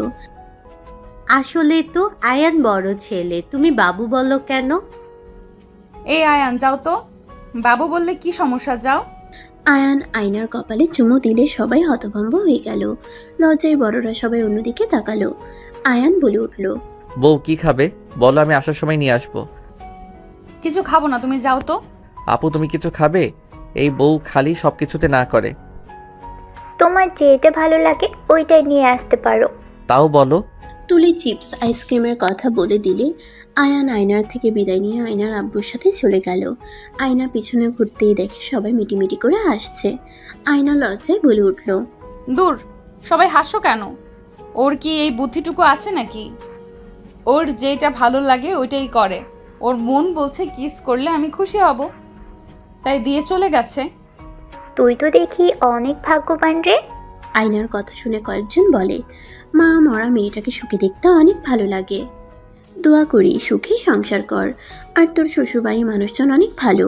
আসলে তো আয়ান বড় ছেলে, তুমি বাবু বলো কেন? এই আয়ান, যাও তো। বাবু বললে কি সমস্যা, যাও। আয়ান আয়নার কপালে চুমু দিলে সবাই হতভম্ব হয়ে গেল। লজ্জায় বড়রা সবাই অন্যদিকে তাকালো। আয়ান বলে উঠল, বউ কি খাবে বলো, আমি আসার সময় নিয়ে আসবো। কিছু খাবো না, তুমি যাও তো। আপু, তুমি কিছু খাবে? এই বউ খালি সব কিছুতে না করে। তোমার যেটা ভালো লাগে ওইটাই নিয়ে আসতে পারো। তাও বলো। তুলি চিপস আইসক্রিমের কথা বলে দিলে আয়ান আয়নার থেকে বিদায় নিয়ে আয়নার আব্বুর সাথে চলে গেল। আয়না পিছনে ঘুরতেই দেখে সবাই মিটিমিটি করে হাসছে। আয়না লজ্জায় বলে উঠল, দূর, সবাই হাসো কেন? ওর কি এই বুদ্ধিটুকু আছে নাকি? ওর যেটা ভালো লাগে ওইটাই করে। ওর মন বলছে কিস করলে আমি খুশি হব, তাই দিয়ে চলে গেছে। তুই তো দেখি অনেক ভাগ্যবান রে। আয়নার কথা শুনে কয়েকজন বলে, মা মরা মেয়েটাকে সুখে দেখতে অনেক ভালো লাগে। দোয়া করি সুখে সংসার কর। আর তোর শ্বশুরবাড়ির মানুষজন অনেক ভালো,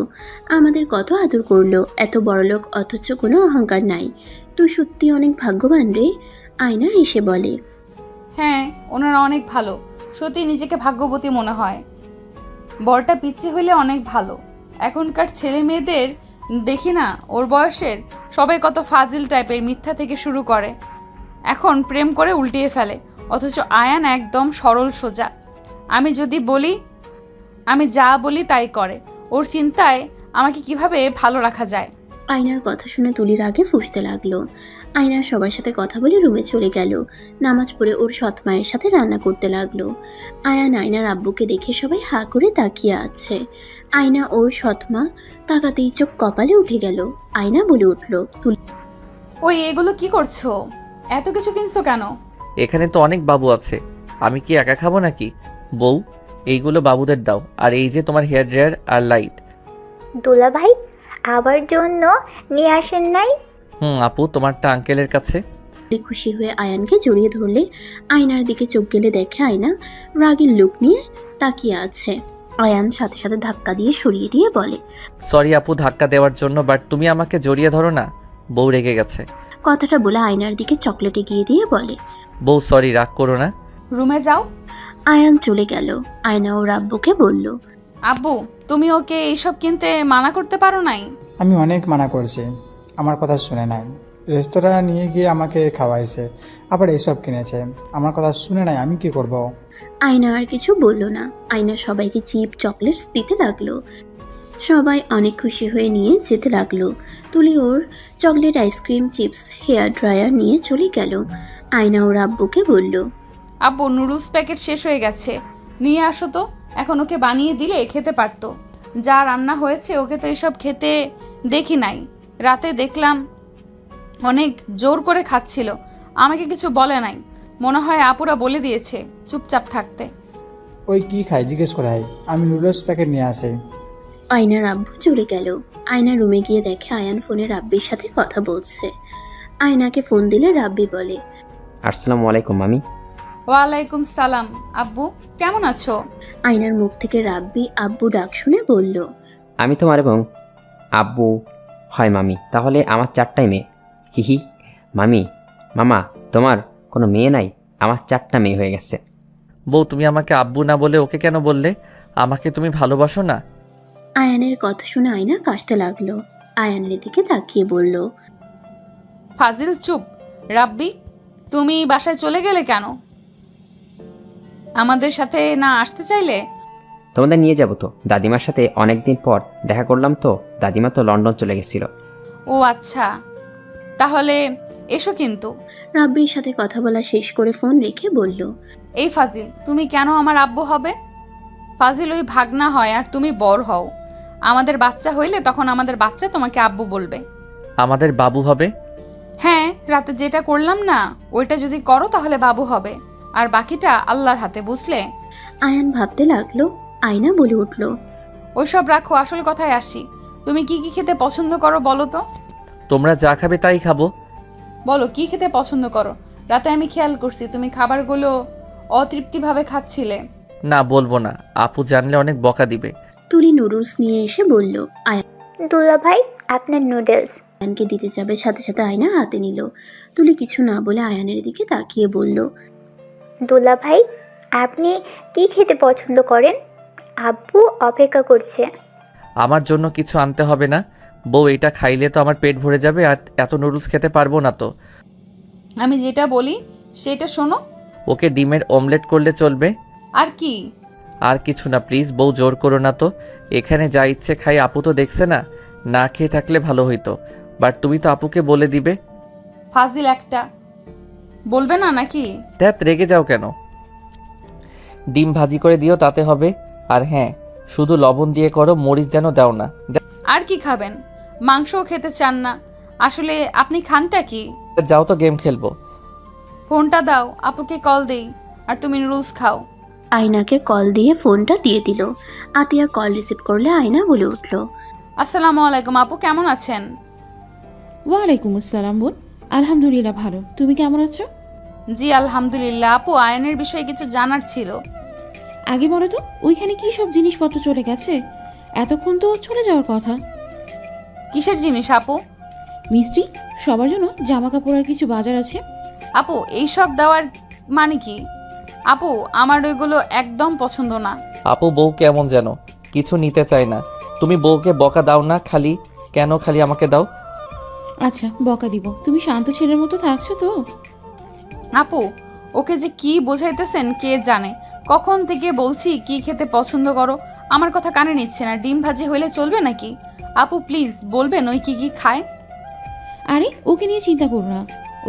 আমাদের কত আদর করলো, এত বড়লোক অথচ কোনো অহংকার নাই। তুই সত্যি অনেক ভাগ্যবান রে। আয়না এসে বলে, হ্যাঁ, ওনারা অনেক ভালো, সত্যি নিজেকে ভাগ্যবতী মনে হয়। বরটা পিচ্ছি হইলে অনেক ভালো। এখনকার ছেলে মেয়েদের দেখি না, ওর বয়সের সবাই কত ফাজিল টাইপের, মিথ্যা থেকে শুরু করে, এখন প্রেম করে উল্টিয়ে ফেলে। অথচ আয়ান একদম সরল সোজা। আমি যা বলি তাই করে। ওর চিন্তায় আমাকে কিভাবে ভালো রাখা যায়। আয়নার কথা শুনে তুলির আগে ফুঁসতে লাগলো। আয়না সবার সাথে কথা বলে রুমে চলে গেল। নামাজ পড়ে ওর সৎ মায়ের সাথে রান্না করতে লাগলো। আয়ান আয়নার আব্বুকে দেখে সবাই হা করে তাকিয়ে আছে। আয়না ওর সৎ মা তাকাতেই চোখ কপালে উঠে গেল। আয়না বলে উঠল, তুলি ওই এগুলো কি করছো? এত কিছু কিনছো কেন? এখানে তো অনেক বাবু আছে, আমি কি একা খাবো নাকি? বউ, এইগুলো বাবুদের দাও, আর এই যে তোমার হেয়ার ড্রায়ার আর লাইট। দুলা ভাই আবার জন্য নিয়ে আসেন নাই? আপু, তোমারটা আঙ্কেলের কাছে। খুশি হয়ে আয়ানকে জড়িয়ে ধরলে আয়নার দিকে চোখ গেলে দেখে আয়না রাগের লুক নিয়ে তাকিয়ে আছে। আয়ান সাথে সাথে ধাক্কা দিয়ে সরিয়ে দিয়ে বলে, সরি আপু ধাক্কা দেওয়ার জন্য, বাট তুমি আমাকে জড়িয়ে ধরো না। বউ রেগে গেছে। কথাটা বলে আয়নার দিকে চকলেট এগিয়ে দিয়ে বলে, বউ সরি, রাগ করো না। রুমে যাও। আয়ান চলে গেল। আয়না ওর আব্বুকে বলল, আব্বু, তুমি ওকে এইসব কিনতে মানা করতে পারো নাই? আমি অনেক মানা করছি, আমার কথা শুনে নাই। রেস্তোরাঁ নিয়ে গিয়ে আমাকে খাওয়াইছে, আবার এইসব কিনেছে, আমার কথা শুনে নাই, আমি কি করব? আয়না আর কিছু বলল না। আয়না সবাইকে চিপ চকলেটস দিতে লাগলো। সবাই অনেক খুশি হয়ে নিয়ে যেতে লাগলো। তুলি ওর chocolate, ice cream, chips, hair dryer নিয়ে চলে গেল। আয়না ওর আব্বুকে বলল, আব্বু, নুডলস প্যাকেট শেষ হয়ে গেছে, নিয়ে আসো তো। এখন ওকে বানিয়ে দিলে খেতে পারতো। যা রান্না হয়েছে ওকে তো এসব খেতে দেখি নাই। রাতে দেখলাম অনেক জোর করে খাচ্ছিল, আমাকে কিছু বলে নাই। মনে হয় আপুরা বলে দিয়েছে চুপচাপ থাকতে। ওই কি খাই জিজ্ঞেস করাই, আমি নুডলস প্যাকেট নিয়ে আসি। আয়নার আব্বু চলে গেল। আয়না রুমে গিয়ে দেখে আয়ান ফোনে রাব্বির সাথে কথা বলছে। আয়নাকে ফোন দিলে রাব্বি বলে, আসসালামু আলাইকুম মামি। ওয়ালাইকুম সালাম। আব্বু, কেমন আছো? আয়নার মুখ থেকে রাব্বি আব্বু ডাক শুনে বলল, আমি তোমার এবং আব্বু হয় মামি, তাহলে আমার 4টাই মেয়ে। হিহি। মামি, মামা, তোমার কোনো মেয়ে নাই? আমার 4টা মেয়ে হয়ে গেছে। বউ, তুমি আমাকে আব্বু না বলে ওকে কেন বললে? আমাকে তুমি ভালোবাসো না? আয়ানের কথা শুনে আয়না কাশতে লাগলো। আয়ানের দিকে তাকিয়ে বলল, ফাজিল চুপ। রাব্বি, তুমি বাসায় চলে গেলে কেন? আমাদের সাথে না আসতে চাইলে? তোমাদের নিয়ে যাবো তো, দাদিমার সাথে অনেক দিন পর দেখা করলাম তো। দাদিমা তো লন্ডন চলে গেছিল। ও আচ্ছা, তাহলে এসো। কিন্তু রাব্বির সাথে কথা বলা শেষ করে ফোন রেখে বলল, এই ফাজিল, তুমি কেন আমার আব্বু হবে? ফাজিল ওই ভাগনা হয় আর তুমি বড় হও। আমাদের বাচ্চা হইলে তখন আমাদের বাচ্চা তোমাকে আব্বু বলবে। আমাদের বাবু হবে? হ্যাঁ, রাতে যেটা করলাম না ওইটা যদি করো তাহলে বাবু হবে, আর বাকিটা আল্লাহর হাতে, বুঝলে? আয়ান ভাবতে লাগলো। আয়না বলে উঠল, ওইসব রাখো, আসল কথায় আসি। তুমি কি কি খেতে পছন্দ করো বলো তো? তোমরা যা খাবে তাই খাবো। বলো কি খেতে পছন্দ করো। রাতে আমি খেয়াল করছি তুমি খাবারগুলো অতৃপ্তিভাবে খাচ্ছিলে। না, বলবো না, আপু জানলে অনেক বকা দিবে। তুলি নুডলস নিয়ে এসে বলল, দুলা ভাই আপনার নুডলস। আয়ানকে দিতে যাবে, সাথে সাথে আয়না হাতে নিল। তুলি কিছু না বলে আয়ানের দিকে তাকিয়ে বলল, দুলা ভাই আপনি কি খেতে পছন্দ করেন? আব্বু অপেক্ষা করছে। আমার জন্য কিছু আনতে হবে না বউ, এটা খাইলে তো আমার পেট ভরে যাবে, আর এত নুডলস খেতে পারবো না তো। আমি যেটা বলি সেটা শোনো। ওকে ডিমের অমলেট করলে চলবে। আর কি? আর কিছু না প্লিজ বউ, জোর করো না তো। এখানে যা ইচ্ছে খাই, আপু তো দেখছে না। না খেয়ে থাকলে ভালো হইতো, বাট তুমি তো আপুকে বলে দিবে। ফাজিল একটা, বলবে না নাকি? ধ্যাত, রেগে যাও কেন? ডিম ভাজি করে দিও, তাতে হবে। আর হ্যাঁ, শুধু লবণ দিয়ে করো, মরিচ যেন দাও না। আর কি খাবেন? মাংসও খেতে চান না? আসলে আপনি খানটা কি? যাও তো, গেম খেলবো। ফোনটা দাও, আপুকে কল দেই, আর তুমি নুডলস খাও। আয়নাকে কল দিয়ে ফোনটা দিয়ে দিল। আতিয়া কল রিসিভ করলে আয়না বলে উঠল, আসসালামু আলাইকুম আপু, কেমন আছেন? ওয়ালাইকুম আসসালাম বোন, আলহামদুলিল্লাহ ভালো। তুমি কেমন আছো? জি আলহামদুলিল্লাহ। আপু, আয়নের বিষয়ে কিছু জানার ছিল। আগে বলো তো, ওইখানে কি সব জিনিসপত্র চলে গেছে? এতক্ষণ তো চলে যাওয়ার কথা। কিসের জিনিস আপু? মিষ্টি, সবার জন্য জামা কাপড় আর কিছু বাজার আছে। আপু, এইসব দেওয়ার মানে কি? আপু, আমার ওইগুলো একদম পছন্দ না। আপু, বউ কেমন যেন কিছু নিতে চায় না। তুমি বউকে বকা দাও না, কেন খালি আমাকে দাও? আচ্ছা বকা দিব, তুমি শান্ত ছেলের মতো থাকছো তো? আপু, ওকে যে কি বোঝাইতেছেন কে জানে। কখন থেকে বলছি কি খেতে পছন্দ করো, আমার কথা কানে নিচ্ছে না। ডিম ভাজি হইলে চলবে নাকি? আপু প্লিজ বলবেন ওই কি কি খায়? আরে ওকে নিয়ে চিন্তা করো না,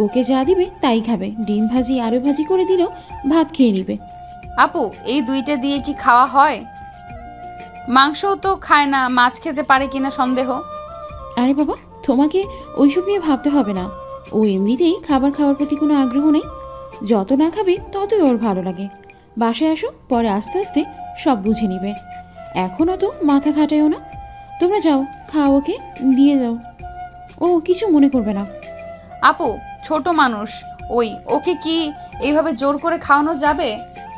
ওকে যা দিবে তাই খাবে। ডিম ভাজি আলু ভাজি করে দিলেও ভাত খেয়ে নিবে। আপু এই দুইটা দিয়ে কি খাওয়া হয়? মাংসও তো খায় না, মাছ খেতে পারে কিনা সন্দেহ। আরে বাবা, তোমাকে ওইসব নিয়ে ভাবতে হবে না। ও এমনিতেই খাবার খাওয়ার প্রতি কোনো আগ্রহ নেই। যত না খাবে ততই ওর ভালো লাগে। বাসায় আসো, পরে আস্তে আস্তে সব বুঝে নিবে। এখন অত মাথা খাটাইও না। তোমরা যাও, খাও, ওকে দিয়ে যাও, ও কিছু মনে করবে না। আপু ছোট মানুষ, ওকে কি এইভাবে জোর করে খাওয়ানো যাবে?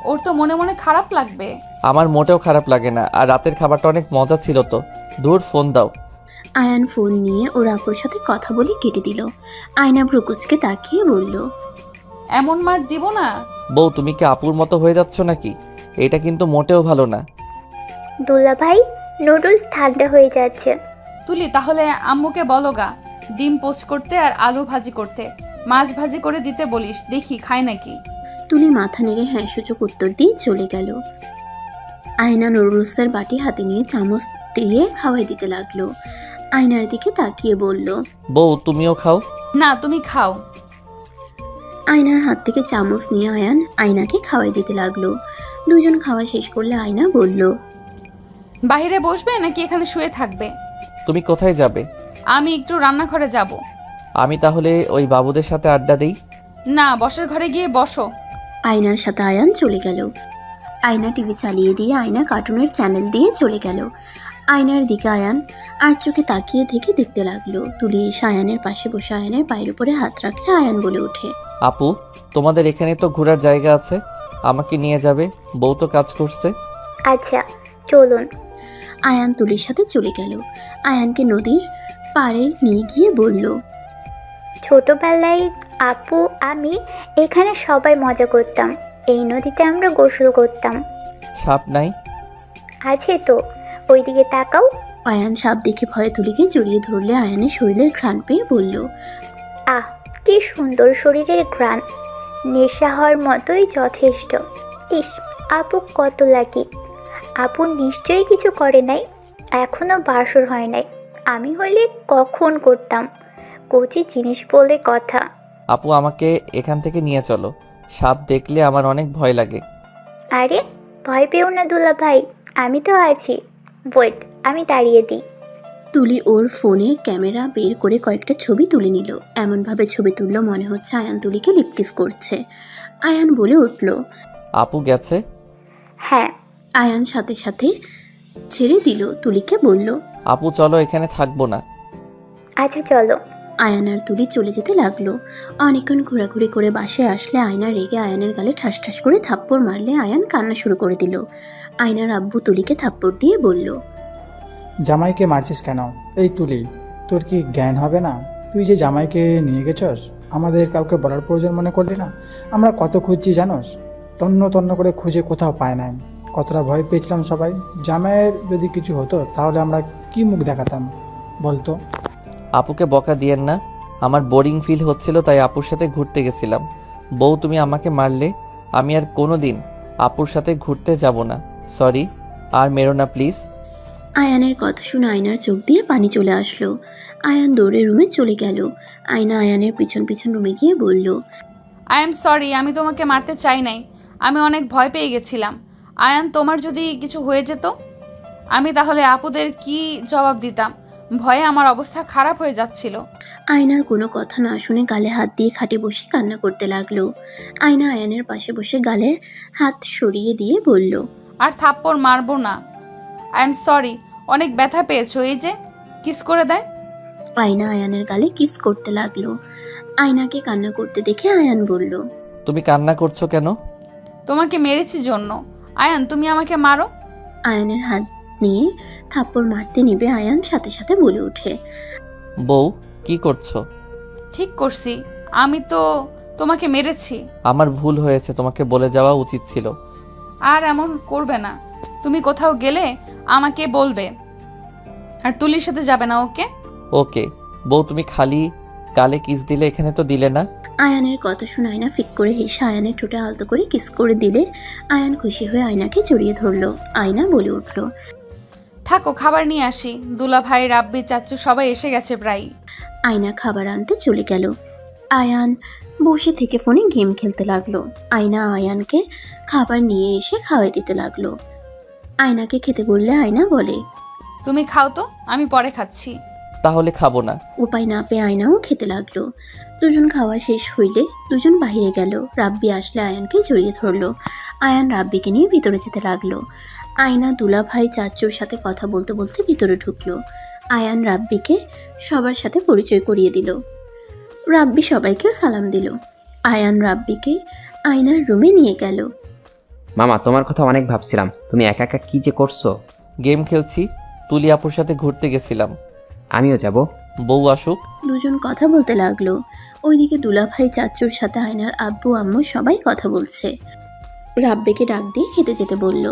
ওর তো মনে মনে খারাপ লাগবে। আমার মোটেও খারাপ লাগে না, আর রাতের খাবারটা অনেক মজা ছিল তো। দূর, ফোন দাও। আয়ান ফোন নিয়ে ওর আপুর সাথে কথা বলে কেটে দিল। আয়না ভ্রুকুচকে তাকিয়ে বলল, এমন মার দিব না। বউ, তুমি কি আপুর মতো হয়ে যাচ্ছ নাকি? এটা কিন্তু মোটেও ভালো না। দুলা ভাই, নুডলস ঠান্ডা হয়ে যাচ্ছে। তুলি তাহলে আম্মুকে বলো গা ডিম পোস্ট করতে আর আলু ভাজি করতে, মাছ ভাজি করে দিতে বলিস, দেখি খায় নাকি। তুলি মাথা নেড়ে হ্যাঁ সূচক উত্তর দিয়ে চলে গেল। আয়না নুডলসের বাটি হাতে নিয়ে চামচ দিয়ে খাওয়াই দিতে লাগলো। আয়নার দিকে তাকিয়ে বলল, বউ, তুমিও খাও। না তুমি খাও। আয়নার হাত থেকে চামচ নিয়ে আয়ান আয়নাকে খাওয়াই দিতে লাগলো। দুজন খাওয়া শেষ করলে আয়না বলল, বাইরে বসবে নাকি এখানে শুয়ে থাকবে? তুমি কোথায় যাবে? আমি একটু রান্নাঘরে যাব। আমি তাহলে ওই বাবুদের সাথে আড্ডা দিই। না, বসার ঘরে গিয়ে বসো। আয়নার সাথে আয়ান চলে গেল। আয়না টিভি চালিয়ে দিয়ে আয়না কার্টুনের চ্যানেল দিয়ে চলে গেল। আয়নার দিকে আয়ান আর চোখে তাকিয়ে থেকে দেখতে লাগলো। তুলি এসে আয়ানের পাশে বসে আয়ানের পায়ের উপরে হাত রাখলে আয়ান বলে ওঠে, আপু, তোমাদের এখানে তো ঘোরার জায়গা আছে, আমাকে নিয়ে যাবে? বউ তো কাজ করছে। আচ্ছা চলুন। আয়ান তুলির সাথে চলে গেল। আয়ানকে নদীর পাড়ে নিয়ে গিয়ে বলল, ছোটবেলায় আপু আমি এখানে সবাই মজা করতাম। এই নদীতে আমরা গোসল করতাম। সাপ নাই? আছে তো, ওইদিকে তাকাও। আয়ান সাপ দেখে ভয়ে তুলিকে জড়িয়ে ধরলে আয়ানের শরীরের ঘ্রাণ পেয়ে বলল, আহ কি সুন্দর শরীরের ঘ্রাণ, নেশা হওয়ার মতোই যথেষ্ট। ইস, আপু কত লাকি। আপু নিশ্চয়ই কিছু করে নাই, এখনো বাসর হয় নাই। আমি হলে কখন করতাম। কচি জিনিস বলে কথা। আপু, আমাকে এখান থেকে নিয়ে চলো। সাপ দেখলে আমার অনেক ভয় লাগে। আরে ভয় পেও না দুলা ভাই, আমি তো আছি। ওয়েট, আমি তাড়িয়ে দিই। তুলি ওর ফোনের ক্যামেরা বের করে কয়েকটা ছবি তুলে নিল। এমনভাবে ছবি তুললো মনে হচ্ছে আয়ান তুলিকে লিপকিস করছে। আয়ান বলে উঠল, আপু গেছে? হ্যাঁ। আয়ান সাথে সাথে ছেড়ে দিল। তুলিকে বলল, আপু চলো, এখানে থাকবো না। আচ্ছা চলো। আয়ান আর তুলি চলে যেতে লাগলো। অনেকক্ষণ ঘোরাঘুরি করে বাসায় আসলে আয়না রেগে আয়ানের গালে ঠাস ঠাস করে থাপ্পড় মারলে আয়ান কান্না শুরু করে দিল। আয়নার আব্বু তুলিকে থাপ্পড় দিয়ে বলল, জামাইকে মারছিস কেন? এই তুলি, তোর কি জ্ঞান হবে না? তুই যে জামাইকে নিয়ে গেছস, আমাদের কাউকে বলার প্রয়োজন মনে করলি না? আমরা কত খুঁজছি জানোস? তন্ন তন্ন করে খুঁজে কোথাও পায় নাই। কতটা ভয় পেয়েছিলাম সবাই। জামাইয়ের যদি কিছু হতো তাহলে আমরা কি মুখ দেখাতাম বলতো? আপুকে বকা দিয়েন না, আমার বোরিং ফিল হচ্ছিল তাই আপুর সাথে ঘুরতে গেছিলাম। বউ, তুমি আমাকে মারলে আমি আর কোনো দিন আপুর সাথে ঘুরতে যাব না। সরি, আর মেরো না প্লিজ। আয়ানের কথা শুনে আয়নার চোখ দিয়ে পানি চলে আসলো। আয়ান দৌড়ে রুমে চলে গেল। আয়না আয়ানের পিছন পিছন রুমে গিয়ে বলল, আই এম সরি, আমি তোমাকে মারতে চাই নাই। আমি অনেক ভয় পেয়ে গেছিলাম। আয়ান, তোমার যদি কিছু হয়ে যেত, আমি তাহলে আপুদের কি জবাব দিতাম? ভয়ে আমার অবস্থা খারাপ হয়ে যাচ্ছিল। আয়নার কোনো কথা না শুনে গালে হাত দিয়ে খাটে বসে কান্না করতে লাগলো। আয়না আয়ানের পাশে বসে গালে হাত সরিয়ে দিয়ে বলল, আর থাপ্পড় মারবো না। আই এম সরি, অনেক ব্যথা পেয়েছো। এই যে কিস করে দেয়। আয়না আয়ানের গালে কিস করতে লাগলো। আয়নাকে কান্না করতে দেখে আয়ান বলল, তুমি কান্না করছো কেন? তোমাকে মেরেছি জন্য। আয়ান, তুমি আমাকে মারো। আয়ানের হাত নিয়ে থাপ্পড় মারতে নিবে আয়ান সাথে সাথে বলে ওঠে, বউ, কি করছো? ঠিক করছি, আমি তো তোমাকে মেরেছি। আমার ভুল হয়েছে, তোমাকে বলে যাওয়া উচিত ছিল। আর এমন করবে না। তুমি কোথাও গেলে আমাকে বলবে, আর তুলির সাথে যাবে না, ওকে? ওকে। বউ, তুমি খালি গালে কিস দিলে, এখানে তো দিলে না। আয়ানের কথা শুনে আয়না ফিক করে হেসে আয়ানের ঠোঁটে আলতো করে কিস করে দিলে আয়ান খুশি হয়ে আয়নাকে জড়িয়ে ধরলো। আয়না বলে উঠল, থাকো, খাবার নিয়ে আসি। দুলা ভাই, রাব্বি, চাচ্চু সবাই এসে গেছে প্রায়। আয়না খাবার আনতে চলে গেল। আয়ান বসে থেকে ফোনে গেম খেলতে লাগলো। আয়না আয়ানকে খাবার নিয়ে এসে খাওয়াই দিতে লাগলো। আয়নাকে খেতে বললে আয়না বলে, তুমি খাও তো, আমি পরে খাচ্ছি। তাহলে খাবো না। উপায় না পেয়ে আয়নাও খেতে লাগলো। দুজন খাওয়া শেষ হইলে দুজন বাইরে গেল। রাব্বি আসলে আয়ানকে জড়িয়ে ধরলো। আয়ান রাব্বিকে নিয়ে ভিতরে যেতে লাগলো। আয়না দুলা ভাই চাচুর সাথে কথা বলতে বলতে ভিতরে ঢুকলো। আয়ান রাব্বিকে সবার সাথে পরিচয় করিয়ে দিল। রাব্বি সবাইকে সালাম দিল। আয়ান রাব্বিকে আয়নার রুমে নিয়ে গেল। মামা, তোমার কথা অনেক ভাবছিলাম। তুমি একা একা কী যে করছো। গেম খেলছি, তুলি আপুর সাথে ঘুরতে গেছিলাম। আমিও যাব। বউ আসুক। দুজন কথা বলতে লাগলো। ওইদিকে দুলাভাই চাচুর সাথে আয়নার আব্বু আম্মু সবাই কথা বলছে। রাব্বিকে ডাক দিয়ে খেতে যেতে বলল।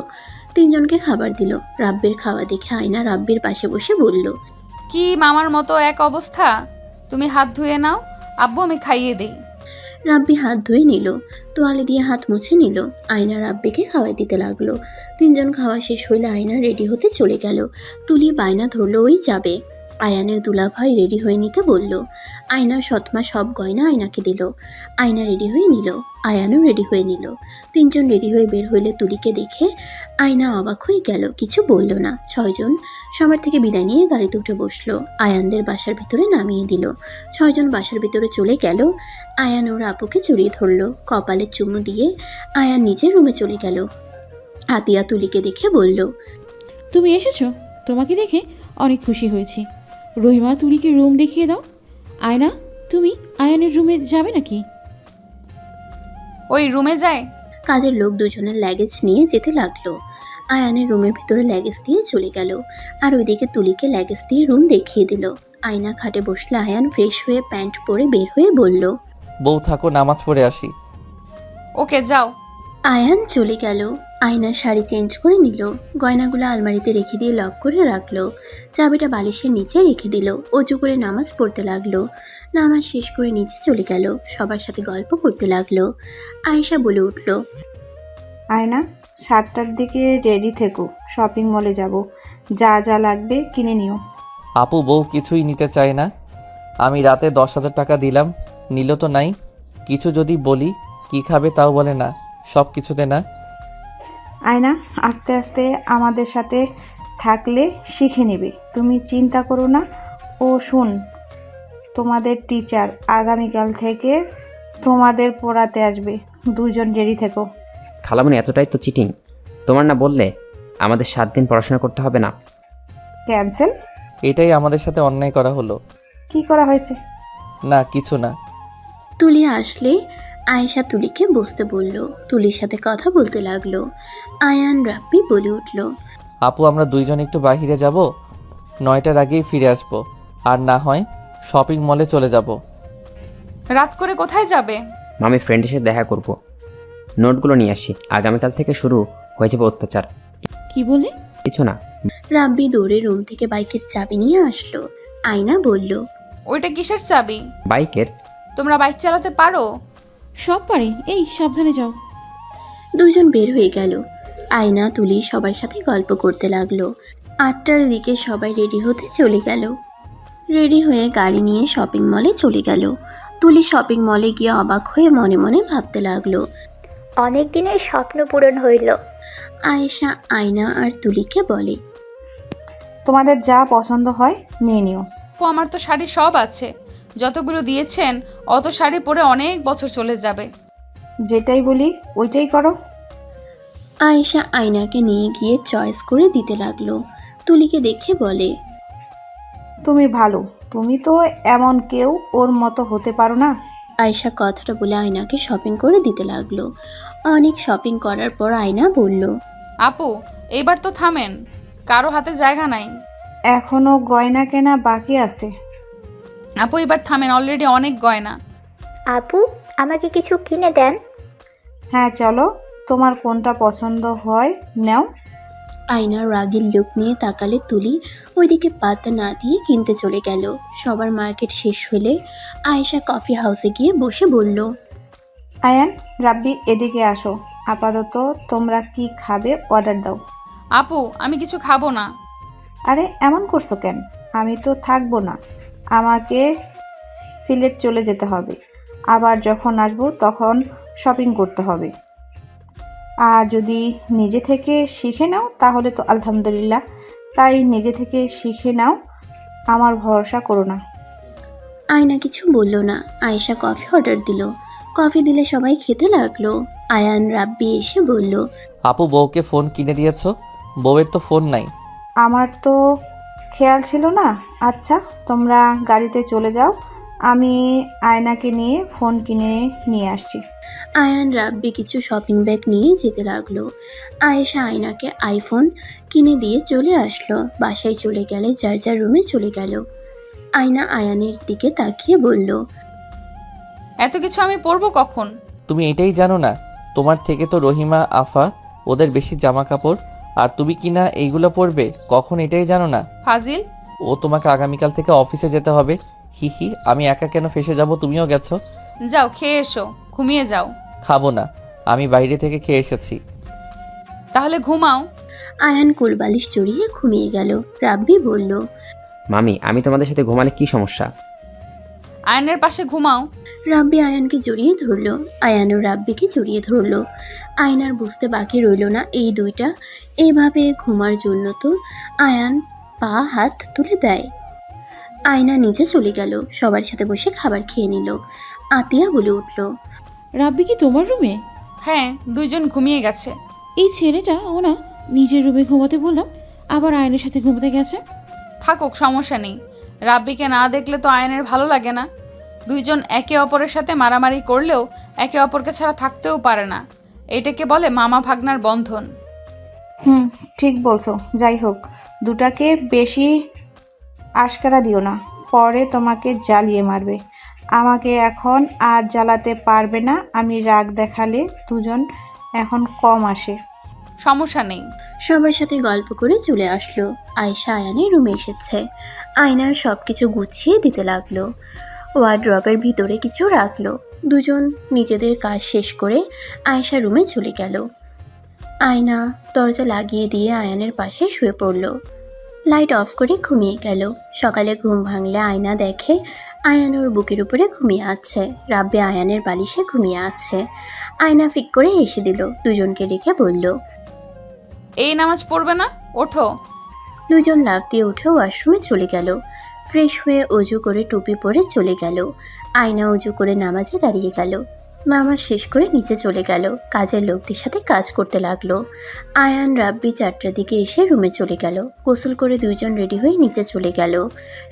তিনজনকে খাবার দিল। রাব্বির খাওয়া দেখে আয়না রাব্বির পাশে বসে বলল, কি মামার মতো এক অবস্থা? তুমি হাত ধুয়ে নাও, আব্বু আমি খাইয়ে দেই। রাব্বি হাত ধুয়ে নিল, তোয়ালে দিয়ে হাত মুছে নিল। আয়না রাব্বিকে খাওয়াই দিতে লাগলো। তিনজন খাওয়া শেষ হইলে আয়না রেডি হতে চলে গেল। তুলি বায়না ধরলো ওই যাবে। আয়ানের দুলাভাই রেডি হয়ে নিতে বলল। আয়নার সৎমা সব গয়না আয়নাকে দিল। আয়না রেডি হয়ে নিল, আয়ানও রেডি হয়ে নিল। তিনজন রেডি হয়ে বের হইলে তুলিকে দেখে আয়না অবাক হয়ে গেল, কিছু বলল না। ছয়জন সবার থেকে বিদায় নিয়ে গাড়িতে উঠে বসলো। আয়ানদের বাসার ভিতরে নামিয়ে দিল। ছয়জন বাসার ভিতরে চলে গেল। আয়ান ওর আপুকে জড়িয়ে ধরলো। কপালে চুমু দিয়ে আয়ান নিজের রুমে চলে গেল। আতিয়া তুলিকে দেখে বলল, তুমি এসেছো, তোমাকে দেখে অনেক খুশি হয়েছি। রহিমা, তুলিকে রুম দেখিয়ে দাও। আয়না, তুমি আয়ানের রুমে যাবে নাকি? ওই রুমে যায়। কাজের লোক দুজনের ল্যাগেজ নিয়ে যেতে লাগলো। আয়ানের রুমের ভিতরে ল্যাগেজ দিয়ে চলে গেল। আর ওইদিকে তুলিকে ল্যাগেজ দিয়ে রুম দেখিয়ে দিল। আয়না খাটে বসলে আয়ান ফ্রেশ হয়ে প্যান্ট পরে বের হয়ে বলল, বউ থাকো, নামাজ পড়ে আসি। ওকে যাও। আয়ান চলে গেল। আয়না শাড়ি চেঞ্জ করে নিল। গয়নাগুলো আলমারিতে রেখে দিয়ে লক করে রাখলো। চাবিটা বালিশের নিচে রেখে দিল। অজু করে নামাজ পড়তে লাগলো। নামাজ শেষ করে নিচে চলে গেল। সবার সাথে গল্প করতে লাগলো। আয়েশা বলে উঠল, আয়না, 7টার দিকে রেডি থেকো, শপিং মলে যাব। যা যা লাগবে কিনে নিও। আপু বউ কিছুই নিতে চায় না। আমি রাতে 10,000 টাকা দিলাম, নিল তো নাই। কিছু যদি বলি কি খাবে তাও বলে না, সব কিছুতে না। আয়না, আস্তে আস্তে আমাদের সাথে থাকলে শিখে নেবে, তুমি চিন্তা করো না। ও শুন, তোমাদের টিচার আগামীকাল থেকে তোমাদের পড়াতে আসবে। দুজন রেডি থেকো। খালামণি, এতটাই তো চিটিং। তোমার না বললে আমাদের 7 দিন পড়াশোনা করতে হবে না? ক্যান্সেল? এটাই আমাদের সাথে অন্যায় করা হলো। কি করা হয়েছে? না কিছু না। তুলি আসলে আয়েশা তুলিকে বসতে বলল। তুলির সাথে কথা বলতে লাগলো। আয়ান রাব্বি বলে উঠল, আপু আমরা দুইজন একটু বাইরে যাব, 9টার আগেই ফিরে আসবো। আর না হয় শপিং মলে চলে যাব। রাত করে কোথায় যাবে? মামির ফ্রেন্ডের সাথে দেখা করব। নোটগুলো নিয়ে আসি, আগামীকাল থেকে শুরু হয়ে যাবে অত্যাচার। কি বললে? কিছু না। রাব্বি দৌড়ে রুম থেকে বাইকের চাবি নিয়ে আসলো। আয়না বলল, ওইটা কিসের চাবি? বাইকের। তোমরা বাইক চালাতে পারো? সব পারে। এই সাবধানে যাও। দুজন বের হয়ে গেল। আয়না তুলি সবার সাথে গল্প করতে লাগলো। 8টার দিকে সবাই রেডি হতে চলে গেল। রেডি হয়ে গাড়ি নিয়ে শপিং মলে চলে গেল। তুলি শপিং মলে গিয়ে অবাক হয়ে মনে মনে ভাবতে লাগলো। অনেক দিনের স্বপ্ন পূরণ হইল। আয়েশা আয়না আর তুলিকে বলে, তোমাদের যা পছন্দ হয় নিয়ে নিও। ও আমার তো শাড়ি সব আছে, যতগুলো দিয়েছেন অত শাড়ি পরে অনেক বছর চলে যাবে। যেটাই বলি ওইটাই করো। আয়েশা আয়নাকে নিয়ে গিয়ে চয়েস করে দিতে লাগলো। তুলিকে দেখে বলে, তুমি ভালো, তুমি তো এমন কেউ ওর মতো হতে পারো না। আয়েশা কথাটা বলে আয়নাকে শপিং করে দিতে লাগলো। অনেক শপিং করার পর আয়না বলল, আপু এইবার তো থামেন, কারো হাতে জায়গা নাই। এখনো গয়না কেনা বাকি আছে। আপু এবার থামেন, অলরেডি অনেক গয়না। আপু, আমাকে কিছু কিনে দেন। হ্যাঁ চলো, তোমার কোনটা পছন্দ হয় নাও। আয়না রাগের লুক নিয়ে তাকালে তুলি ওইদিকে পাত্তা না দিয়ে কিনতে চলে গেল। সবার মার্কেট শেষ হলে আয়েশা কফি হাউসে গিয়ে বসে বলল, আয়ান, রাব্বি এদিকে আসো। আপাতত তোমরা কি খাবে অর্ডার দাও। আপু আমি কিছু খাবো না। আরে এমন করছো কেন? আমি তো থাকবো না, আমাকে সিলেট চলে যেতে হবে। আবার যখন আসবো তখন শপিং করতে হবে। আর যদি নিজে থেকে শিখে নাও তাহলে তো আলহামদুলিল্লাহ, তাই নিজে থেকে শিখে নাও, আমার ভরসা করো না। আয়না কিছু বলল না। আয়েশা কফি অর্ডার দিল। কফি দিলে সবাই খেতে লাগলো। আয়ান রাব্বি এসে বলল, আপু বউকে ফোন কিনে দিয়েছো? বউয়ের তো ফোন নাই। আমার তো খেয়াল ছিল না। আচ্ছা, তোমরা গাড়িতে চলে যাও, আমি আয়নাকে নিয়ে ফোন কিনে নিয়ে আসছি। আয়ান রাব্বি কিছু শপিং ব্যাগ নিয়ে যেতে লাগলো। আয়েশা আয়নাকে আইফোন কিনে দিয়ে চলে আসলো। বাসায় চলে গেলে যার যার রুমে চলে গেল। আয়না আয়ানের দিকে তাকিয়ে বলল, এত কিছু আমি পরবো কখন? তুমি এটাই জানো না? তোমার থেকে তো রহিমা আফা ওদের বেশি জামা কাপড়, আর তুমি কি না এইগুলো পরবে কখন এটাই জানো না? ফাজিল। ও তোমাকে আগামীকাল থেকে অফিসে যেতে হবে। হি, আমি একা কেন ফেসে যাব? তুমিও গেছো। যাও খেয়ে এসো, ঘুমিয়ে যাও। খাবো না, আমি বাইরে থেকে খেয়ে এসেছি। তাহলে ঘুমাও। আয়ান কোলবালিশ জড়িয়ে ঘুমিয়ে গেল। রাব্বি বলল, মামি, আমি তোমাদের সাথে ঘুমালে কি সমস্যা? আয়নের পাশে ঘুমাও। রাব্বি আয়ানকে জড়িয়ে ধরলো। আয়ানও রাব্বিকে জড়িয়ে ধরলো। আয়নার বুঝতে বাকি রইল না এই দুইটা এইভাবে ঘুমার জন্য তো আয়ান পা হাত তুলে দেয়। আয়না নিচে চলে গেল, সবার সাথে বসে খাবার খেয়ে নিল। আতিয়া বলে উঠল, রাব্বি কি তোমার রুমে? হ্যাঁ, দুইজন ঘুমিয়ে গেছে। এই ছেলেটা ও না নিজের রুমে ঘুমাতে বললাম, আবার আয়নের সাথে ঘুমাতে গেছে। থাকুক, সমস্যা নেই। রাব্বিকে না দেখলে তো আয়নের ভালো লাগে না। দুইজন একে অপরের সাথে মারামারি করলেও একে অপরকে ছাড়া থাকতেও পারে না। এটাকে বলে মামা ভাগ্নার বন্ধন। ঠিক বলছো। যাই হোক, দুটাকে বেশি আশকারা দিও না, পরে তোমাকে জ্বালিয়ে মারবে। আমাকে এখন আর জ্বালাতে পারবে না। আমি রাগ দেখালে দুজন এখন কম আসে। সমস্যা নেই। সবার সাথে গল্প করে চলে আসলো। আয়েশা আয়ানের রুমে এসেছে। আয়নার সব কিছু গুছিয়ে দিতে লাগলো। ওয়ার্ড্রপের ভিতরে কিছু রাখলো। দুজন নিজেদের কাজ শেষ করে আয়েশা রুমে চলে গেল। আয়না দরজা লাগিয়ে দিয়ে আয়ানের পাশে শুয়ে পড়ল। লাইট অফ করে ঘুমিয়ে গেল। সকালে ঘুম ভাঙলে আয়না দেখে আয়ান ওর বুকের উপরে ঘুমিয়ে আছে। রাব্বি আয়ানের বালিশে ঘুমিয়ে আছে। আয়না ফিক করে হেসে দিল। দুজনকে রেখে বলল, এই নামাজ পড়বে না? ওঠো। দুজন লাফ দিয়ে উঠে ওয়াশরুমে চলে গেল। ফ্রেশ হয়ে অজু করে টুপি পরে চলে গেল। আয়না অজু করে নামাজে দাঁড়িয়ে গেল। নামাজ শেষ করে নিচে চলে গেল। কাজের লোকদের সাথে কাজ করতে লাগলো। আয়ান রাব্বি 4টার দিকে এসে রুমে চলে গেল। গোসল করে দুইজন রেডি হয়ে নিচে চলে গেল।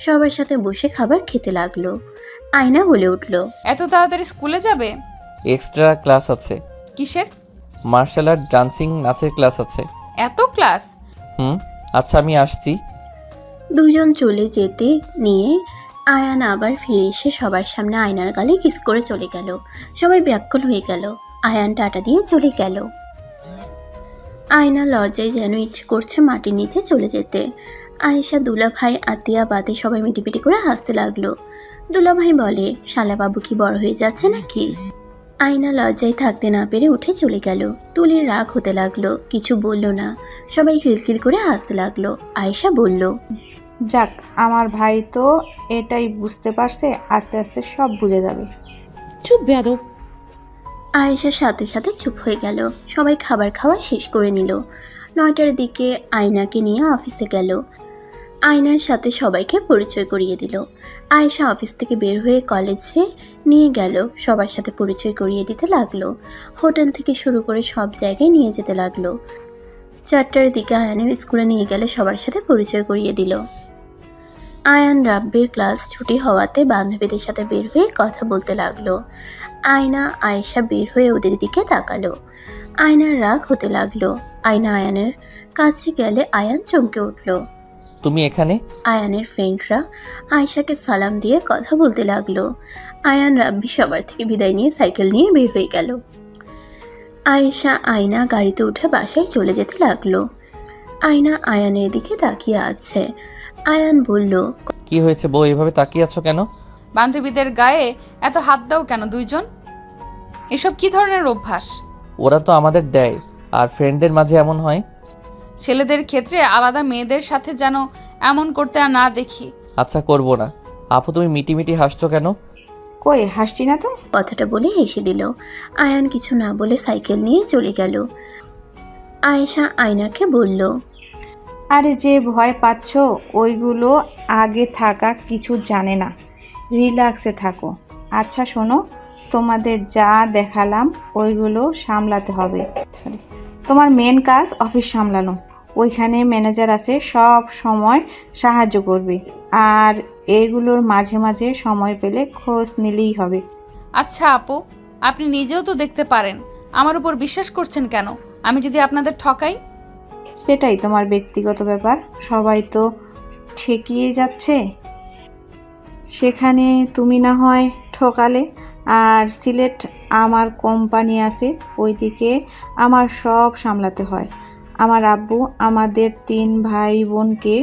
সবার সাথে বসে খাবার খেতে লাগলো। আয়না বলে উঠল, এত তাড়াতাড়ি স্কুলে যাবে? এক্সট্রা ক্লাস আছে। কিসের? মার্শাল আর্ট, ডান্সিং, নাচের ক্লাস আছে। এত ক্লাস? আচ্ছা আমি আসছি। দুজন চলে যেতে নিয়ে আয়ান আবার ফিরে এসে সবার সামনে আয়নার গালে কিস করে চলে গেল। সবাই ব্যাকুল হয়ে গেল। আয়ান টাটা দিয়ে চলে গেল। আয়না লজ্জায় যেন ইচ্ছে করছে মাটির নিচে চলে যেতে। আয়েশা, দুলাভাই, আতিয়া বাদে সবাই মিটিপিটি করে হাসতে লাগলো। দুলাভাই বলে, শালাবাবু কি বড় হয়ে যাচ্ছে নাকি? আয়না লজ্জায় থাকতে না পেরে উঠে চলে গেল। তুলির রাগ হতে লাগলো, কিছু বলল না। সবাই খিলখিল করে হাসতে লাগলো। আয়েশা বলল, যাক, আমার ভাই তো এটাই বুঝতে পারছে, আস্তে আস্তে সব বুঝে যাবে। চুপ বেয়াদব। আয়েশার সাথে সাথে চুপ হয়ে গেল। সবাই খাবার খাওয়া শেষ করে নিল। 9টার দিকে আয়নাকে নিয়ে অফিসে গেল। আয়নার সাথে সবাইকে পরিচয় করিয়ে দিল। আয়েশা অফিস থেকে বের হয়ে কলেজে নিয়ে গেল। সবার সাথে পরিচয় করিয়ে দিতে লাগলো। হোটেল থেকে শুরু করে সব জায়গায় নিয়ে যেতে লাগলো। 4টার দিকে আয়ানের স্কুলে নিয়ে গেলে সবার সাথে পরিচয় করিয়ে দিল। আয়ান রাব্বির ক্লাস ছুটি হওয়াতে বান্ধবীদের সাথে বের হয়ে কথা বলতে লাগলো। আয়না আয়েশা বের হয়ে ওদের দিকে তাকালো। আয়নার রাগ হতে লাগলো। আয়না আয়ানের কাছে গেলে আয়ান চমকে উঠল। তুমি এখানে? আয়ানের ফ্রেন্ডরা আয়েশাকে সালাম দিয়ে কথা বলতে লাগলো। আয়ান রাব্বি সবার থেকে বিদায় নিয়ে সাইকেল নিয়ে বের হয়ে গেল। আয়েশা আয়না গাড়িতে উঠে বাসায় চলে যেতে লাগলো। আয়না আয়ানের দিকে তাকিয়ে আছে। আয়ান বলল, কি হয়েছে বউ, এভাবে তাকিয়ে আছো কেন? বান্ধবীদের গায়ে এত হাত দাও কেন দুইজন? এসব কি ধরনের অভ্যাস? ওরা তো আমাদের দেয়, আর ফ্রেন্ডদের মাঝে এমন হয়। ছেলেদের ক্ষেত্রে আলাদা, মেয়েদের সাথে যেন এমন করতে আর না দেখি। আচ্ছা করবো না। আপু তুমি মিটি হাসছো কেন? কই হাসছি না তো। কথাটা বলে হেসে দিল। আয়ান কিছু না বলে সাইকেল নিয়ে চলে গেল। আয়েশা আয়নাকে বলল, আরে যে ভয় পাচ্ছ ওইগুলো আগে থাকা কিছু জানে না, রিল্যাক্সে থাকো। আচ্ছা শোনো, তোমাদের যা দেখালাম ওইগুলো সামলাতে হবে। সরি, তোমার মেন কাজ অফিস সামলানো। ওইখানে ম্যানেজার আছে, সব সময় সাহায্য করবে। আর এগুলোর মাঝে মাঝে সময় পেলে খোঁজ নিলেই হবে। আচ্ছা আপু, আপনি নিজেও তো দেখতে পারেন, আমার উপর বিশ্বাস করছেন কেন? আমি যদি আপনাদের ঠকাই? সেটাই তোমার ব্যক্তিগত ব্যাপার, সবাই তো ঠেকিয়ে যাচ্ছে, সেখানে তুমি না হয় ঠকালে। আর সিলেট আমার কোম্পানি আছে, ওইদিকে আমার সব সামলাতে হয়। আমার আব্বু আমাদের 3 ভাই বোনকে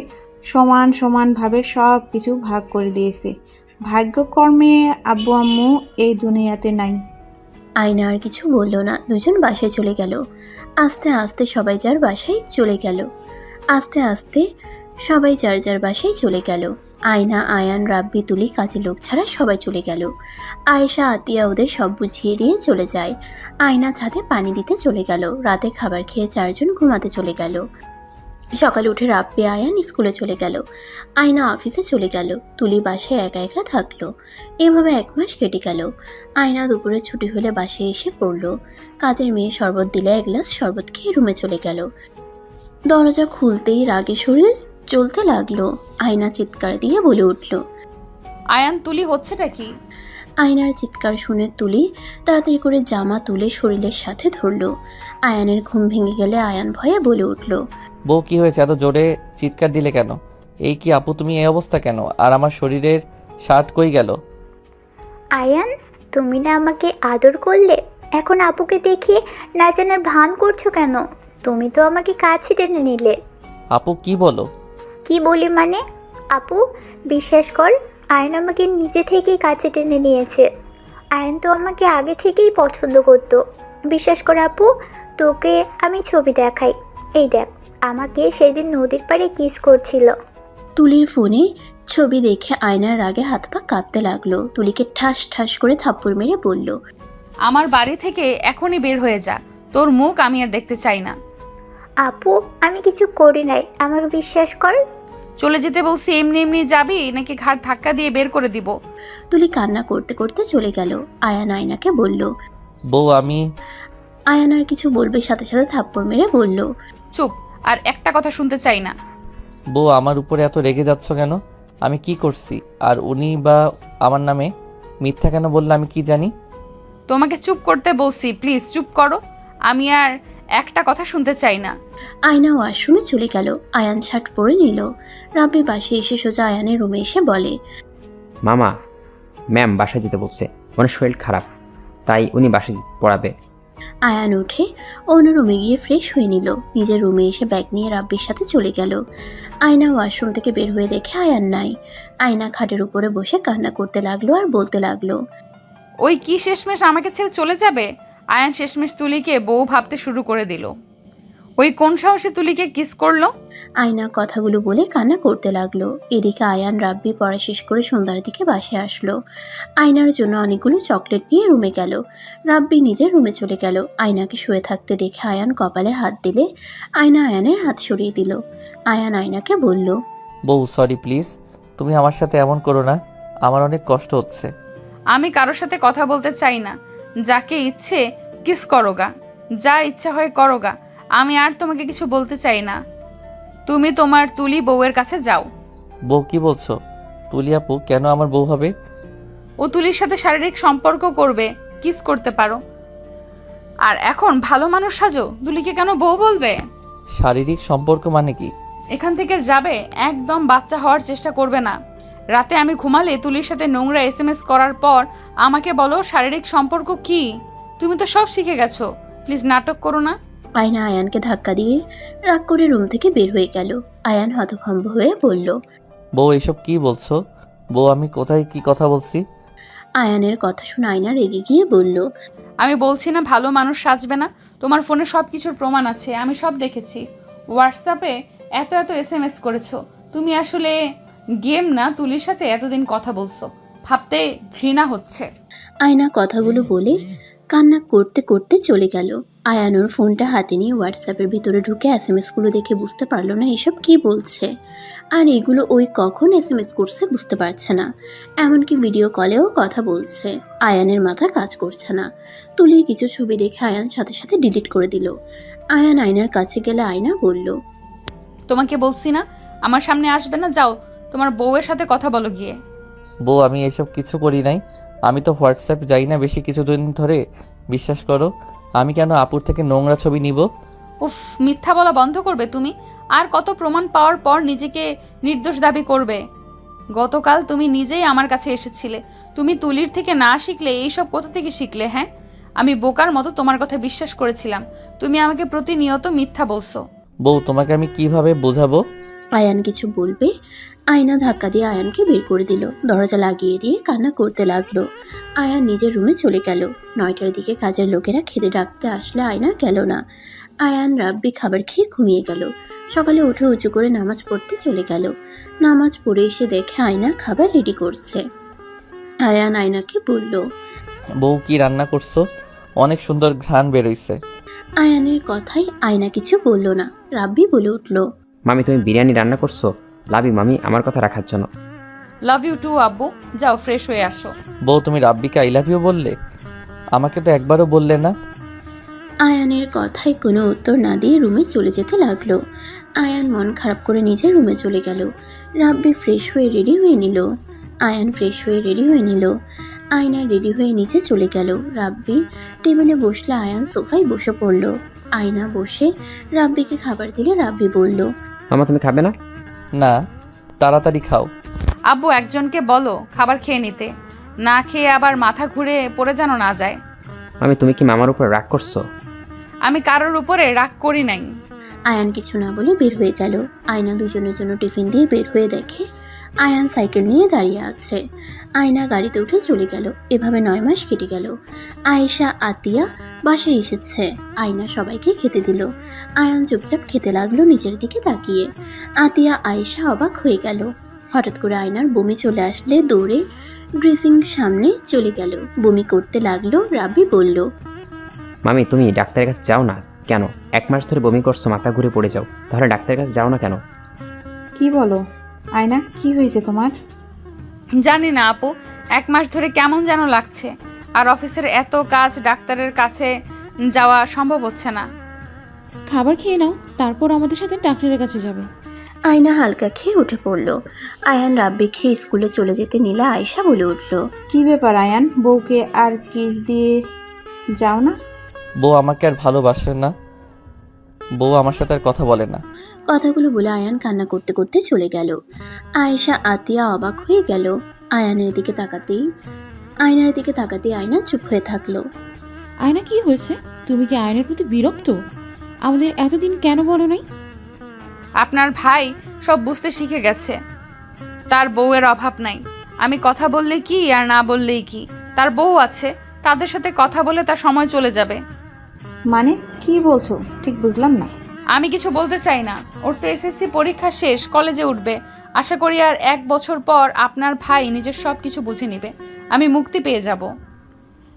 সমান সমানভাবে সব কিছু ভাগ করে দিয়েছে। ভাগ্যকর্মে আব্বু আম্মু এই দুনিয়াতে নাই। আয়না আর কিছু বলল না। দুজন বাসায় চলে গেল। আস্তে আস্তে সবাই যার বাসায় চলে গেল। আস্তে আস্তে সবাই যার যার বাসায় চলে গেল। আয়না, আয়ান, রাব্বি, তুলি, কাজের লোক ছাড়া সবাই চলে গেল। আয়েশা, আতিয়া ওদের সব বুঝিয়ে দিয়ে চলে যায়। আয়না ছাদে পানি দিতে চলে গেল। রাতে খাবার খেয়ে 4 জন ঘুমাতে চলে গেল। সকালে উঠে রাব্বি, আয়ান স্কুলে চলে গেল। আয়না অফিসে চলে গেল। তুলি বাসায় একা একা থাকলো। এভাবে 1 মাস কেটে গেল। আয়না দুপুরে ছুটি হলে বাসায় এসে পড়ল। কাজের মেয়ে শরবত দিলে 1 গ্লাস শরবত খেয়ে রুমে চলে গেল। দরজা খুলতেই রাগে শরীর চলতে লাগলো। আয়না চিৎকার দিয়ে বলে উঠল। আয়ান, তুলি, হচ্ছেটা কি? আয়নার চিৎকার শুনে তুলি তাড়াতাড়ি করে জামা তুলে শরীরের সাথে ধরলো। আয়ানের ঘুম ভেঙে গেলে আয়ান ভয়ে বলে উঠল। বউ কি হয়েছে? এত জোরে চিৎকার দিলে কেন? এই কি আপু, তুমি এই অবস্থা কেন? আর আমার শরীরের শার্ট কই গেল? আয়ান, তুমি না আমাকে আদর করলে, এখন আপুকে দেখিয়ে না জানার ভান করছো কেন? তুমি তো আমাকে কাছে টেনে নিলে। আপু কি বলো? কি বলি মানে? আপু বিশ্বাস কর, আয়ন আমাকে নিজে থেকেই কাছে টেনে নিয়েছে। আয়ন তো আমাকে আগে থেকেই পছন্দ করতো। বিশ্বাস কর আপু, তোকে আমি ছবি দেখাই। এই দেখ, আমাকে সেদিন নদীর পাড়ে কিস করছিল। তুলির ফোনে ছবি দেখে আয়নার রাগে হাত পা কাঁপতে লাগলো। তুলিকে ঠাস ঠাস করে থাপ্পড় মেরে বলল, আমার বাড়ি থেকে এখনই বের হয়ে যা, তোর মুখ আমি আর দেখতে চাই না। আপু আমি কিছু করি নাই, আমাকে বিশ্বাস কর। চলে যেতে বলছি, এমনি এমনি যাবি নাকি ঘাট ধাক্কা দিয়ে বের করে দিব? তুলি কান্না করতে করতে চলে গেল। আয়ান আয়নাকে বলল। বউ আমি আয়ান আর কিছু বলবে, সাথে সাথে থাপ্পড় মেরে বলল, চুপ, আর একটা কথা শুনতে চাই না। বউ আমার উপরে এত রেগে যাচ্ছ কেন? আমি কি করছি? আর উনি বা আমার নামে মিথ্যা কেন বললে আমি কি জানি? তোমাকে চুপ করতে বলছি, প্লিজ চুপ করো। আমি আর একটা কথা শুনতে চাই না। আয়না ওয়াশরুমে চলে গেল। আয়ান শার্ট পরে নিল। রাব্বি পাশে এসে সোজা আয়ানের রুমে এসে বলে, মামা, ম্যাম বাসায় যেতে বলছে, ওনার শরীর খারাপ, তাই উনি বাসায় পড়াবে। আয়ান উঠে অন্য রুমে গিয়ে ফ্রেশ হয়ে নিল। নিজের রুমে এসে ব্যাগ নিয়ে রাব্বির সাথে চলে গেল। আয়না ওয়াশরুম থেকে বের হয়ে দেখে আয়ান নাই। আয়না খাটের উপরে বসে কান্না করতে লাগলো আর বলতে লাগলো, ওই কি শেষমেশ আমাকে ছেড়ে চলে যাবে? আয়ান শেষমেশ তুলিকে বউ ভাবতে শুরু করে দিল। ওই কোন সাহসে তুলিকে কিস করলো? আয়না কথাগুলো বলে কান্না করতে লাগলো। এদিকে আয়ান রাব্বি পড়া শেষ করে সন্ধ্যার দিকে বাসায় আসলো। আয়নার জন্য অনেকগুলো চকলেট নিয়ে রুমে গেল। রাব্বি নিজের রুমে চলে গেল। আয়নাকে শুয়ে থাকতে দেখে আয়ান কপালে হাত দিলে আয়না আয়ানের হাত সরিয়ে দিল। আয়ান আয়নাকে বলল, বউ সরি প্লিজ, তুমি আমার সাথে এমন করো না, আমার অনেক কষ্ট হচ্ছে। আমি কারোর সাথে কথা বলতে চাই না, যাকে ইচ্ছে কিস করোগা, যা ইচ্ছা হয় করোগা, আমি আর তোমাকে কিছু বলতে চাই না। তুমি তোমার তুলি বউয়ের কাছে যাও। বউ কি বলছো? তুলি আপু কেন আমার বউ হবে? ও তুলির সাথে শারীরিক সম্পর্ক করবে, কিস করতে পারো। আর এখন ভালো মানুষ সাজো, তুলিকে কেন বউ বলবে? শারীরিক সম্পর্ক মানে কি? এখান থেকে যাবে, একদম বাচ্চা হওয়ার চেষ্টা করবে না। রাতে আমি ঘুমালে তুলির সাথে নোংরা SMS করার পর আমাকে বলো শারীরিক সম্পর্ক কি? তুমি তো সব শিখে গেছো, প্লিজ নাটক করো না। আয়না আয়ানকে ধাক্কা দিয়ে রাগ করে রুম থেকে বের হয়ে গেল। আয়ান হতভম্ব হয়ে বলল, বউ এসব কি বলছো? বউ আমি কোথায় কি কথা বলছি? আয়ানের কথা শুনে আয়না রেগে গিয়ে বলল, আমি বলছি না ভালো মানুষ সাজবে না? তোমার ফোনে সব কিছুর প্রমাণ আছে, আমি সব দেখেছি। হোয়াটসঅ্যাপে এত এত SMS করেছো। তুমি আসলে গেম না তুলির সাথে এতদিন কথা বলছো, ভাবতে ঘৃণা হচ্ছে। আয়না কথাগুলো বলে কান্না করতে করতে চলে গেল। আয়ান ওর ফোনটা হাতে নিয়ে হোয়াটসঅ্যাপের ভিতরে ঢুকে SMS দেখে বুঝতে পারলো না এসব কি বলছে, আর এগুলো ওই কখন SMS করছে বুঝতে পারছে না। এমনকি ভিডিও কলেও কথা বলছে। আয়ানের মাথা কাজ করছে না। তুলির কিছু ছবি দেখে আয়ান সাথে সাথে ডিলিট করে দিল। আয়ান আয়নার কাছে গেলে আয়না বলল, তোমাকে বলছি না আমার সামনে আসবে না, যাও তোমার বউয়ের সাথে কথা বলো গিয়ে। বউ, আমি এসব কিছু করি নাই। আমি তো হোয়াটসঅ্যাপ যাই না বেশি কিছুদিন ধরে। বিশ্বাস করো, আমি কেন আপুর থেকে নোংরা ছবি নিব? উফ, মিথ্যা বলা বন্ধ করবে তুমি। আর কত প্রমাণ পাওয়ার পর নিজেকে নির্দোষ দাবি করবে? গতকাল তুমি নিজেই আমার কাছে এসেছিলে। তুমি তুলির থেকে না শিখলে এইসব কোথা থেকে শিখলে? হ্যাঁ, আমি বোকার মতো তোমার কথা বিশ্বাস করেছিলাম। তুমি আমাকে প্রতিনিয়ত মিথ্যা বলছো। বউ, তোমাকে আমি কিভাবে বোঝাবো? আয়ান কিছু বলবে, আয়না ধাক্কা দিয়ে আয়ানকে বের করে দিল। দরজা লাগিয়ে দিয়ে কান্না করতে লাগলো। আয়ান নিজের রুমে চলে গেল। 9টার দিকে কাজের লোকেরা খেতে ডাকতে আসলে আয়না গেল না। আয়ান রাব্বি খাবার খেয়ে ঘুমিয়ে গেল। সকালে উঠে উঁচু করে নামাজ পড়তে চলে গেল। নামাজ পড়ে এসে দেখে আয়না খাবার রেডি করছে। আয়ান আয়নাকে বলল, বউ, কি রান্না করছো? অনেক সুন্দর ঘ্রাণ বেরোইছে। আয়ানের কথাই আয়না কিছু বলল না। রাব্বি বলে উঠল, মামি তুমি বিরিয়ানি রান্না করছো? লাভি মামি আমার কথা রাখার জন্য। লাভ ইউ টু আব্বু, যাও ফ্রেশ হয়ে আসো। বউ, তুমি রাব্বিকে আই লাভ ইউ বললে? আমাকে তো একবারও বললে না। আয়ানের কথায় কোনো উত্তর না দিয়ে রুমে চলে যেতে লাগলো। আয়ান মন খারাপ করে নিজের রুমে চলে গেল। রাব্বি ফ্রেশ হয়ে রেডি হয়ে নিল। আয়ান ফ্রেশ হয়ে রেডি হয়ে নিল। আয়না রেডি হয়ে নিচে চলে গেল। রাব্বি টেবিলে বসলে আয়ান সোফায় বসে পড়ল। আয়না বসে রাব্বিকে খাবার দিলে রাব্বি বলল, মামা তুমি খাবে না? না, তাড়াতাড়ি খাও। আব্বু, একজনকে বলো খাবার খেয়ে নিতে, না খেয়ে আবার মাথা ঘুরে পড়ে যেন না যায়। মামি তুমি কি মামার উপর রাগ করছো? আমি কারোর উপরে রাগ করি নাই। আয়ান কিছু না বলে বের হয়ে গেল। আয়না দুজনের জন্য টিফিন দিয়ে বের হয়ে দেখে আয়ান সাইকেল নিয়ে দাঁড়িয়ে আছে। আয়না গাড়িতে উঠে চলে গেল। এভাবে 9 মাস কেটে গেল। আয়েশা আতিয়া বাসায় এসেছে। আয়না সবাইকে খেতে দিল। আয়ান চুপচাপ খেতে লাগলো নিজের দিকে তাকিয়ে। আতিয়া আয়েশা অবাক হয়ে গেল। হঠাৎ করে আয়নার বমি চলে আসলে দৌড়ে ড্রেসিং সামনে চলে গেল। বমি করতে লাগলো। রাব্বি বলল, মামি তুমি ডাক্তারের কাছে যাও না কেন? 1 মাস ধরে বমি করছো, মাথা ঘুরে পড়ে যাও, তাহলে ডাক্তারের কাছে যাও না কেন? কি বলো আয়না, কি হয়েছে তোমার? জানি না আপু, 1 মাস ধরে কেমন যেন লাগছে। আর অফিসের এত কাজ, ডাক্তারের কাছে যাওয়া সম্ভব হচ্ছে না। খাবার খেয়ে নাও, তারপর আমাদের সাথে ডাক্তারের কাছে যাবে। আয়না হালকা খেয়ে উঠে পড়ল। আয়ান রাব্বি খেয়ে স্কুলে চলে যেতে নিলে আয়েশা বলে উঠল, কি ব্যাপার আয়ান, বউকে আর কিস দিয়ে যাও না? বউ আমাকে আর ভালোবাসে না। বউ আমার সাথে আর কথা বলে না। কথাগুলো বলে আয়ান কান্না করতে করতে চলে গেল। আয়েশা আতিয়া অবাক হয়ে গেল। আয়নার দিকে তাকাতেই আয়না চুপ হয়ে থাকলো। আয়না কি হয়েছে? তুমি কি আয়নের প্রতি বিরক্ত? আমাদের এতদিন কেন বলো নাই? আপনার ভাই সব বুঝতে শিখে গেছে। তার বউয়ের অভাব নাই। আমি কথা বললে কি আর না বললেই কি। তার বউ আছে, তাদের সাথে কথা বলে তার সময় চলে যাবে। মানে কি বলছো, ঠিক বুঝলাম না। আমি কিছু বলতে চাই না। ওর তো SSC পরীক্ষা শেষ, কলেজে উঠবে। আশা করি আর 1 বছর পর আপনার ভাই নিজের সব কিছু বুঝে নেবে। আমি মুক্তি পেয়ে যাব।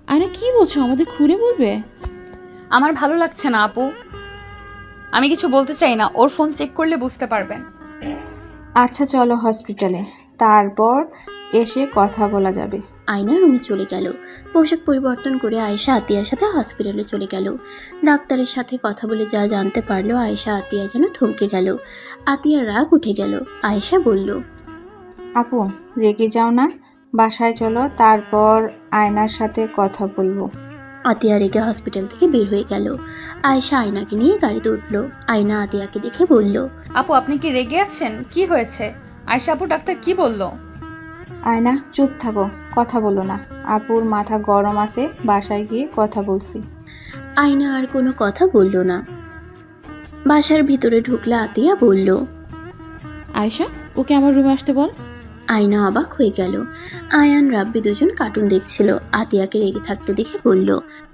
আয়না কি বলছো, আমাদের খুলে বলবে? আমার ভালো লাগছে না আপু, আমি কিছু বলতে চাই না। ওর ফোন চেক করলে বুঝতে পারবেন। আচ্ছা চলো হসপিটালে, তারপর এসে কথা বলা যাবে। আয়না রুমে চলে গেল। পোশাক পরিবর্তন করে আয়েশা আতিয়ার সাথে হসপিটালে চলে গেল। ডাক্তারের সাথে কথা বলে যা জানতে পারলো, আয়েশা আতিয়া যেন থমকে গেল। আতিয়ার রাগ উঠে গেল। আয়েশা বলল, আপু রেগে যাও না, বাসায় চলো, তারপর আয়নার সাথে কথা বলবো। আতিয়া রেগে হসপিটাল থেকে বের হয়ে গেল। আয়েশা আয়নাকে নিয়ে গাড়িতে উঠল। আয়না আতিয়াকে দেখে বলল, আপু আপনি কি রেগে আছেন? কি হয়েছে? আয়শা আপু, ডাক্তার কি বললো? আয়না চুপ থাকো, কথা বলো না। আপুর মাথা গরম আছে, বাসায় গিয়ে কথা বলছি। আয়না আর কোনো কথা বলল না। বাসার ভিতরে ঢুকলে আতিয়া বলল, আয়শা, ওকে আমার রুমে আসতে বল। আয়না অবাক হয়ে গেল। আয়ান রাব্বি দুজন কার্টুন দেখছিল। আতিয়াকে রেগে থাকতে দেখে বলল,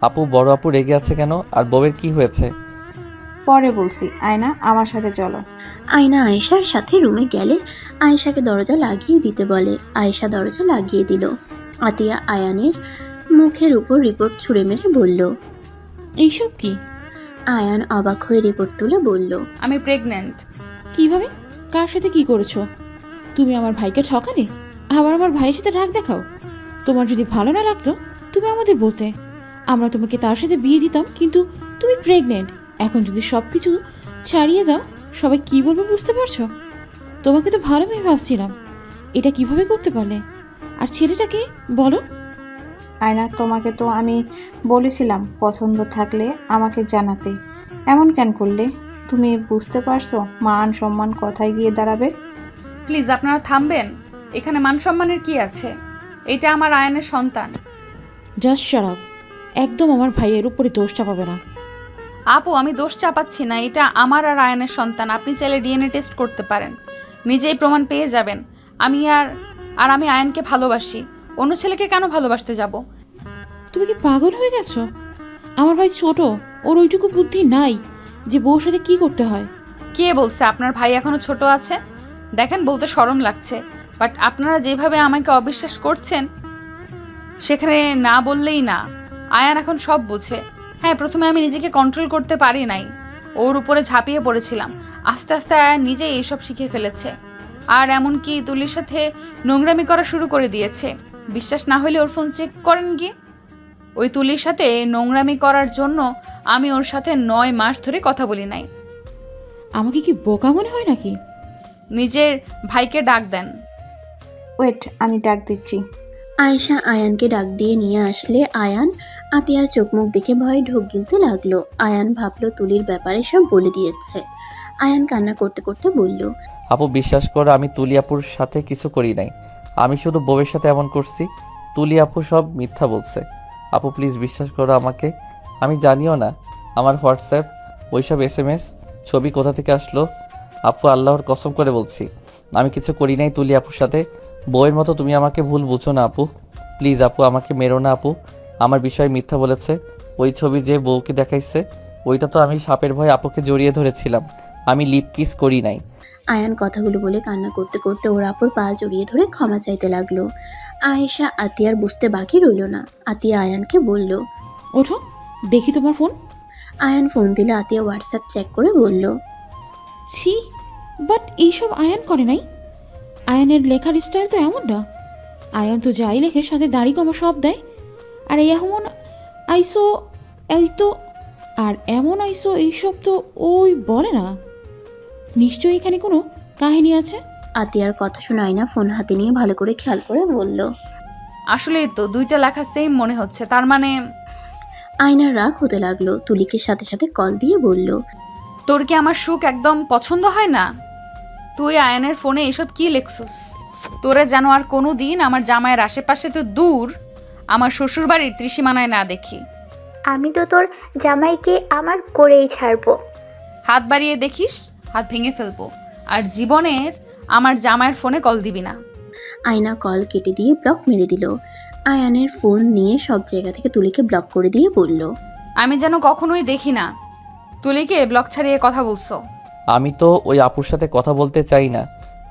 আপু, বড় আপু রেগে আছে কেন? আর বউয়ের কি হয়েছে? পরে বলছি। আয়না, আমার সাথে চলো। আয়না আয়েশার সাথে রুমে গেলে আয়েশাকে দরজা লাগিয়ে দিতে বলে। আয়েশা দরজা লাগিয়ে দিল। আতিয়া আয়ানের মুখের উপর রিপোর্ট ছুঁড়ে মেরে বলল। এইসব কি? আয়ান অবাক হয়ে রিপোর্ট তুলে বলল। আমি প্রেগনেন্ট। কিভাবে? কার সাথে কি করেছো? তুমি আমার ভাইকে ঠকালে, আবার আমার ভাইয়ের সাথে রাগ দেখাও। তোমার যদি ভালো না লাগতো তুমি আমাদের বলতে, আমরা তোমাকে তার সাথে বিয়ে দিতাম। কিন্তু তুমি প্রেগনেন্ট, এখন যদি সব কিছু ছাড়িয়ে দাও সবাই কি বলবে বুঝতে পারছো? তোমাকে তো ভালো মেয়ে ভাবছিলাম, এটা কিভাবে করতে পারলে? আর ছেলেটাকে বলো। আয়না, তোমাকে তো আমি বলেছিলাম পছন্দ থাকলে আমাকে জানাতে। এমন কেন করলে? তুমি বুঝতে পারছো মান সম্মান কোথায় গিয়ে দাঁড়াবে? প্লিজ আপনারা থামবেন। এখানে মান সম্মানের কি আছে? এটা আমার আয়নের সন্তান। Just shut up. একদম আমার ভাইয়ের উপরে দোষ চাপাবে না। আপু, আমি দোষ চাপাচ্ছি না, এটা আমার আর আয়নের সন্তান। আপনি চাইলে ডিএনএ টেস্ট করতে পারেন, নিজেই প্রমাণ পেয়ে যাবেন। আমি আমি আয়নকে ভালোবাসি। অন্য ছেলেকে কেন ভালোবাসতে যাব? তুমি কি পাগল হয়ে গেছো? আমার ভাই ছোট, ওর ওইটুকু বুদ্ধি নাই যে বউর সাথে কি করতে হয়। কে বলছে আপনার ভাই এখনো ছোট আছে? দেখেন, বলতে শরম লাগছে, বাট আপনারা যেভাবে আমাকে অবিশ্বাস করছেন সেখানে না বললেই না। আয়ান এখন সব বুঝে। হ্যাঁ, প্রথমে আমি নিজেকে কন্ট্রোল করতে পারি নাই, ওর উপরে ঝাঁপিয়ে পড়েছিলাম। আস্তে আস্তে আয়ান নিজেই এইসব শিখে ফেলেছে, আর এমনকি তুলির সাথে নোংরামি করা শুরু করে দিয়েছে। বিশ্বাস না হলে ওর ফোন চেক করেন গিয়ে। ওই তুলির সাথে নোংরামি করার জন্য আমি ওর সাথে 9 মাস ধরে কথা বলি নাই। আমাকে কি বোকা মনে হয় নাকি? নিজের ভাইকে ডাক দেন। ওয়েট, আমি ডাক দিচ্ছি। আয়েশা আয়ানকে ডাক দিয়ে নিয়ে আসলে আয়ান আতিয়ার চোখ মুখ দেখে ভয়ে ঢোক গিলতে লাগলো। আয়ান ভাবলো তুলির ব্যাপারে সব বলে দিয়েছে। আয়ান কান্না করতে করতে বলল। আপু বিশ্বাস করো, আমি তুলি আপুর সাথে কিছু করি নাই। আমি শুধু বউয়ের সাথে এমন করছি। তুলি আপু সব মিথ্যা বলছে। আপু প্লিজ বিশ্বাস করো আমাকে। আমি জানিও না আমার হোয়াটসঅ্যাপ ওইসব SMS ছবি কোথা থেকে আসলো। আপু আল্লাহর কসম করে বলছি আমি কিছু করি নাই তুলি আপুর সাথে। বউয়ের মতো তুমি আমাকে ভুল বুঝো না আপু। প্লিজ আপু আমাকে মেরো না আপু। আমার বিষয়ে মিথ্যা বলেছে। ওই ছবি যে বউকে দেখাইছে ওইটা তো আমি সাপের ভয়ে আপুকে জড়িয়ে ধরেছিলাম। আমি লিপ কিস করি নাই। আয়ান কথাগুলো বলে কান্না করতে করতে ওর আপুর পা জড়িয়ে ধরে ক্ষমা চাইতে লাগলো। আয়েশা আতিয়ার বুঝতে বাকি রইল না। আতিয়া আয়ানকে বলল। ওঠো, দেখি তোমার ফোন। আয়ান ফোন দিলে আতিয়া হোয়াটসঅ্যাপ চেক করে বলল। ছি, বাট এইসব আয়ান করে নাই। আয়ানের লেখার স্টাইল তো এমন না। আয়ান তো যাই লেখে সাথে দাড়ি কমা সব দেয়। আর এমন আইসো এই তো, আর এমন আইসো এইসব তো ওই বলে না। নিশ্চয়ই এখানে কোনো কাহিনী আছে। আতিয়ার কথা শুনে আয়না ফোন হাতে নিয়ে ভালো করে খেয়াল করে বলল। আসলেই তো দুইটা লেখা সেম মনে হচ্ছে, তার মানে। আয়নার রাগ হতে লাগলো। তুলিকে সাথে সাথে কল দিয়ে বলল। তোর কি আমার সুখ একদম পছন্দ হয় না? তুই আয়নের ফোনে এসব কি লেখছিস? তোরে যেন আর কোনো দিন আমার জামাইয়ের আশেপাশে তো দূর আমার শ্বশুর বাড়ির ত্রিসীমানায় না দেখি। আমি তো তোর জামাইকে আমার করেই ছাড়বো। হাত বাড়িয়ে দেখিস, হাত ভেঙে ফেলবো। আর জীবনের আমার জামাইয়ের ফোনে কল দিবি না। আয়না কল কেটে দিয়ে ব্লক মেরে দিল। আয়ানের ফোন নিয়ে সব জায়গা থেকে তুলিকে ব্লক করে দিয়ে বলল। আমি যেন কখনোই দেখি না তুলিকে ব্লক ছাড়িয়ে কথা বলছো। আমি তো ওই আপুর সাথে কথা বলতে চাই না।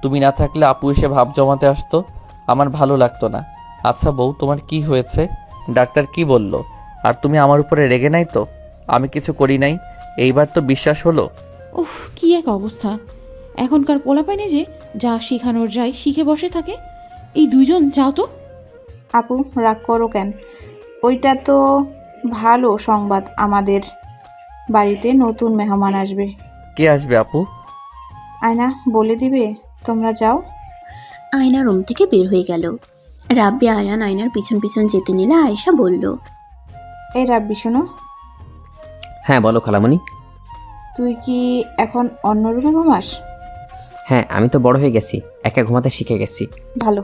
তুমি না থাকলে আপু এসে ভাব জমাতে আসতো, আমার ভালো লাগতো না। আচ্ছা বউ, তোমার কি হয়েছে? ডাক্তার কি বলল? আর তুমি আমার উপরে রেগে নাই তো? আমি কিছু করি নাই, এইবার তো বিশ্বাস হলো? উফ, কি এক অবস্থা! এখনকার পোলাপাইনে যে যা শিখানোর যায় শিখে বসে থাকে। এই দুইজন যাও তো। আপু, রাগ করো কেন? ওইটা তো ভালো সংবাদ, আমাদের বাড়িতে নতুন মেহমান আসবে। কে আসবে আপু? আয়না বলে দিবে, তোমরা যাও। আয়না রুম থেকে বের হয়ে গেল। রাব্বি আয়ান আয়নার পিছন পিছন যেতে নিলে আয়েশা বলল। এই রাব্বি, শোনো। হ্যাঁ বলো খালামণি। তুই কি এখন অন্য রুমে ঘুমাস? হ্যাঁ, আমি তো বড় হয়ে গেছি, একা ঘুমাতে শিখে গেছি। ভালো।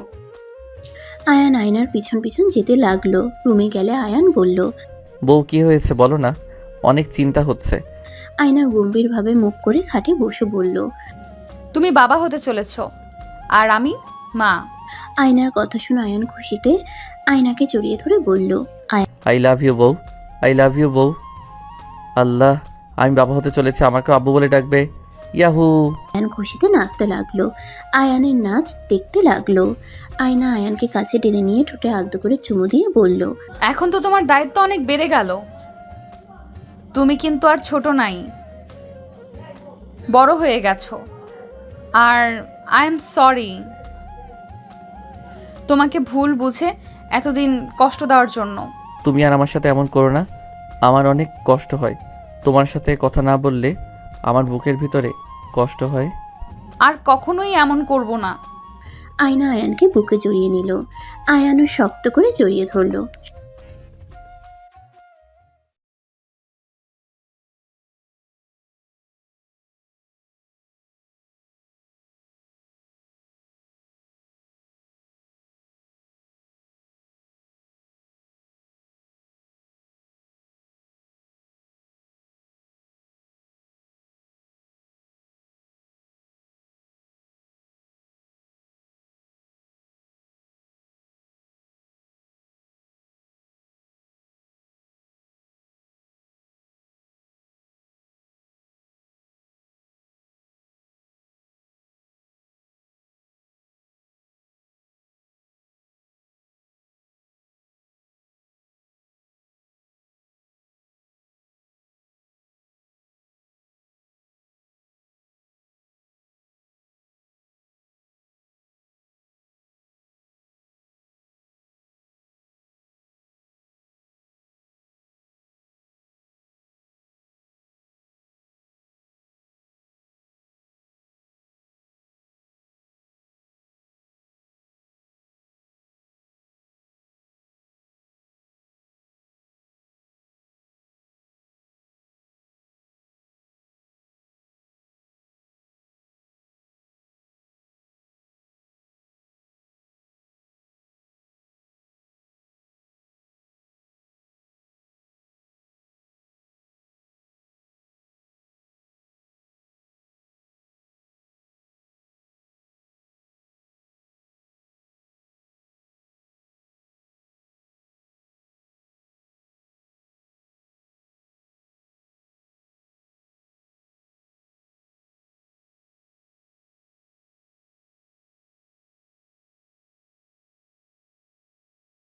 আয়ান আয়নার পিছন পিছন যেতে লাগলো। রুমে গেলে আয়ান বলল। বউ কি হয়েছে বলো না, অনেক চিন্তা হচ্ছে। আয়না গম্ভীরভাবে মুখ করে খাটে বসে বলল। তুমি বাবা হতে চলেছ আর আমি মা। আয়নার কথা শুনে আয়ান খুশিতে আয়নাকে জড়িয়ে ধরে বলল। আই লাভ ইউ বউ, আই লাভ ইউ বউ। আল্লাহ, আমি বাবা হতে চলেছি, আমাকে আব্বু বলে ডাকবে। ইয়াহু! আয়ান খুশিতে নাচতে লাগলো। আয়ানের নাচ দেখতে লাগলো। আয়না আয়ানকে কাছে টেনে নিয়ে ঠোঁটে আলতো করে চুমু দিয়ে বলল, এখন তো তোমার দায়িত্ব অনেক বেড়ে গেল। তুমি কিন্তু আর ছোট নাই, বড় হয়ে গেছো। আর আই এম সরি তোমাকে ভুল বুঝে এতদিন কষ্ট দেওয়ার জন্য। তুমি আর আমার সাথে এমন করো না, আমার অনেক কষ্ট হয়। তোমার সাথে কথা না বললে আমার বুকের ভিতরে কষ্ট হয়। আর কখনোই এমন করব না। আয়না আয়ানকে বুকে জড়িয়ে নিল। আয়ানও শক্ত করে জড়িয়ে ধরল।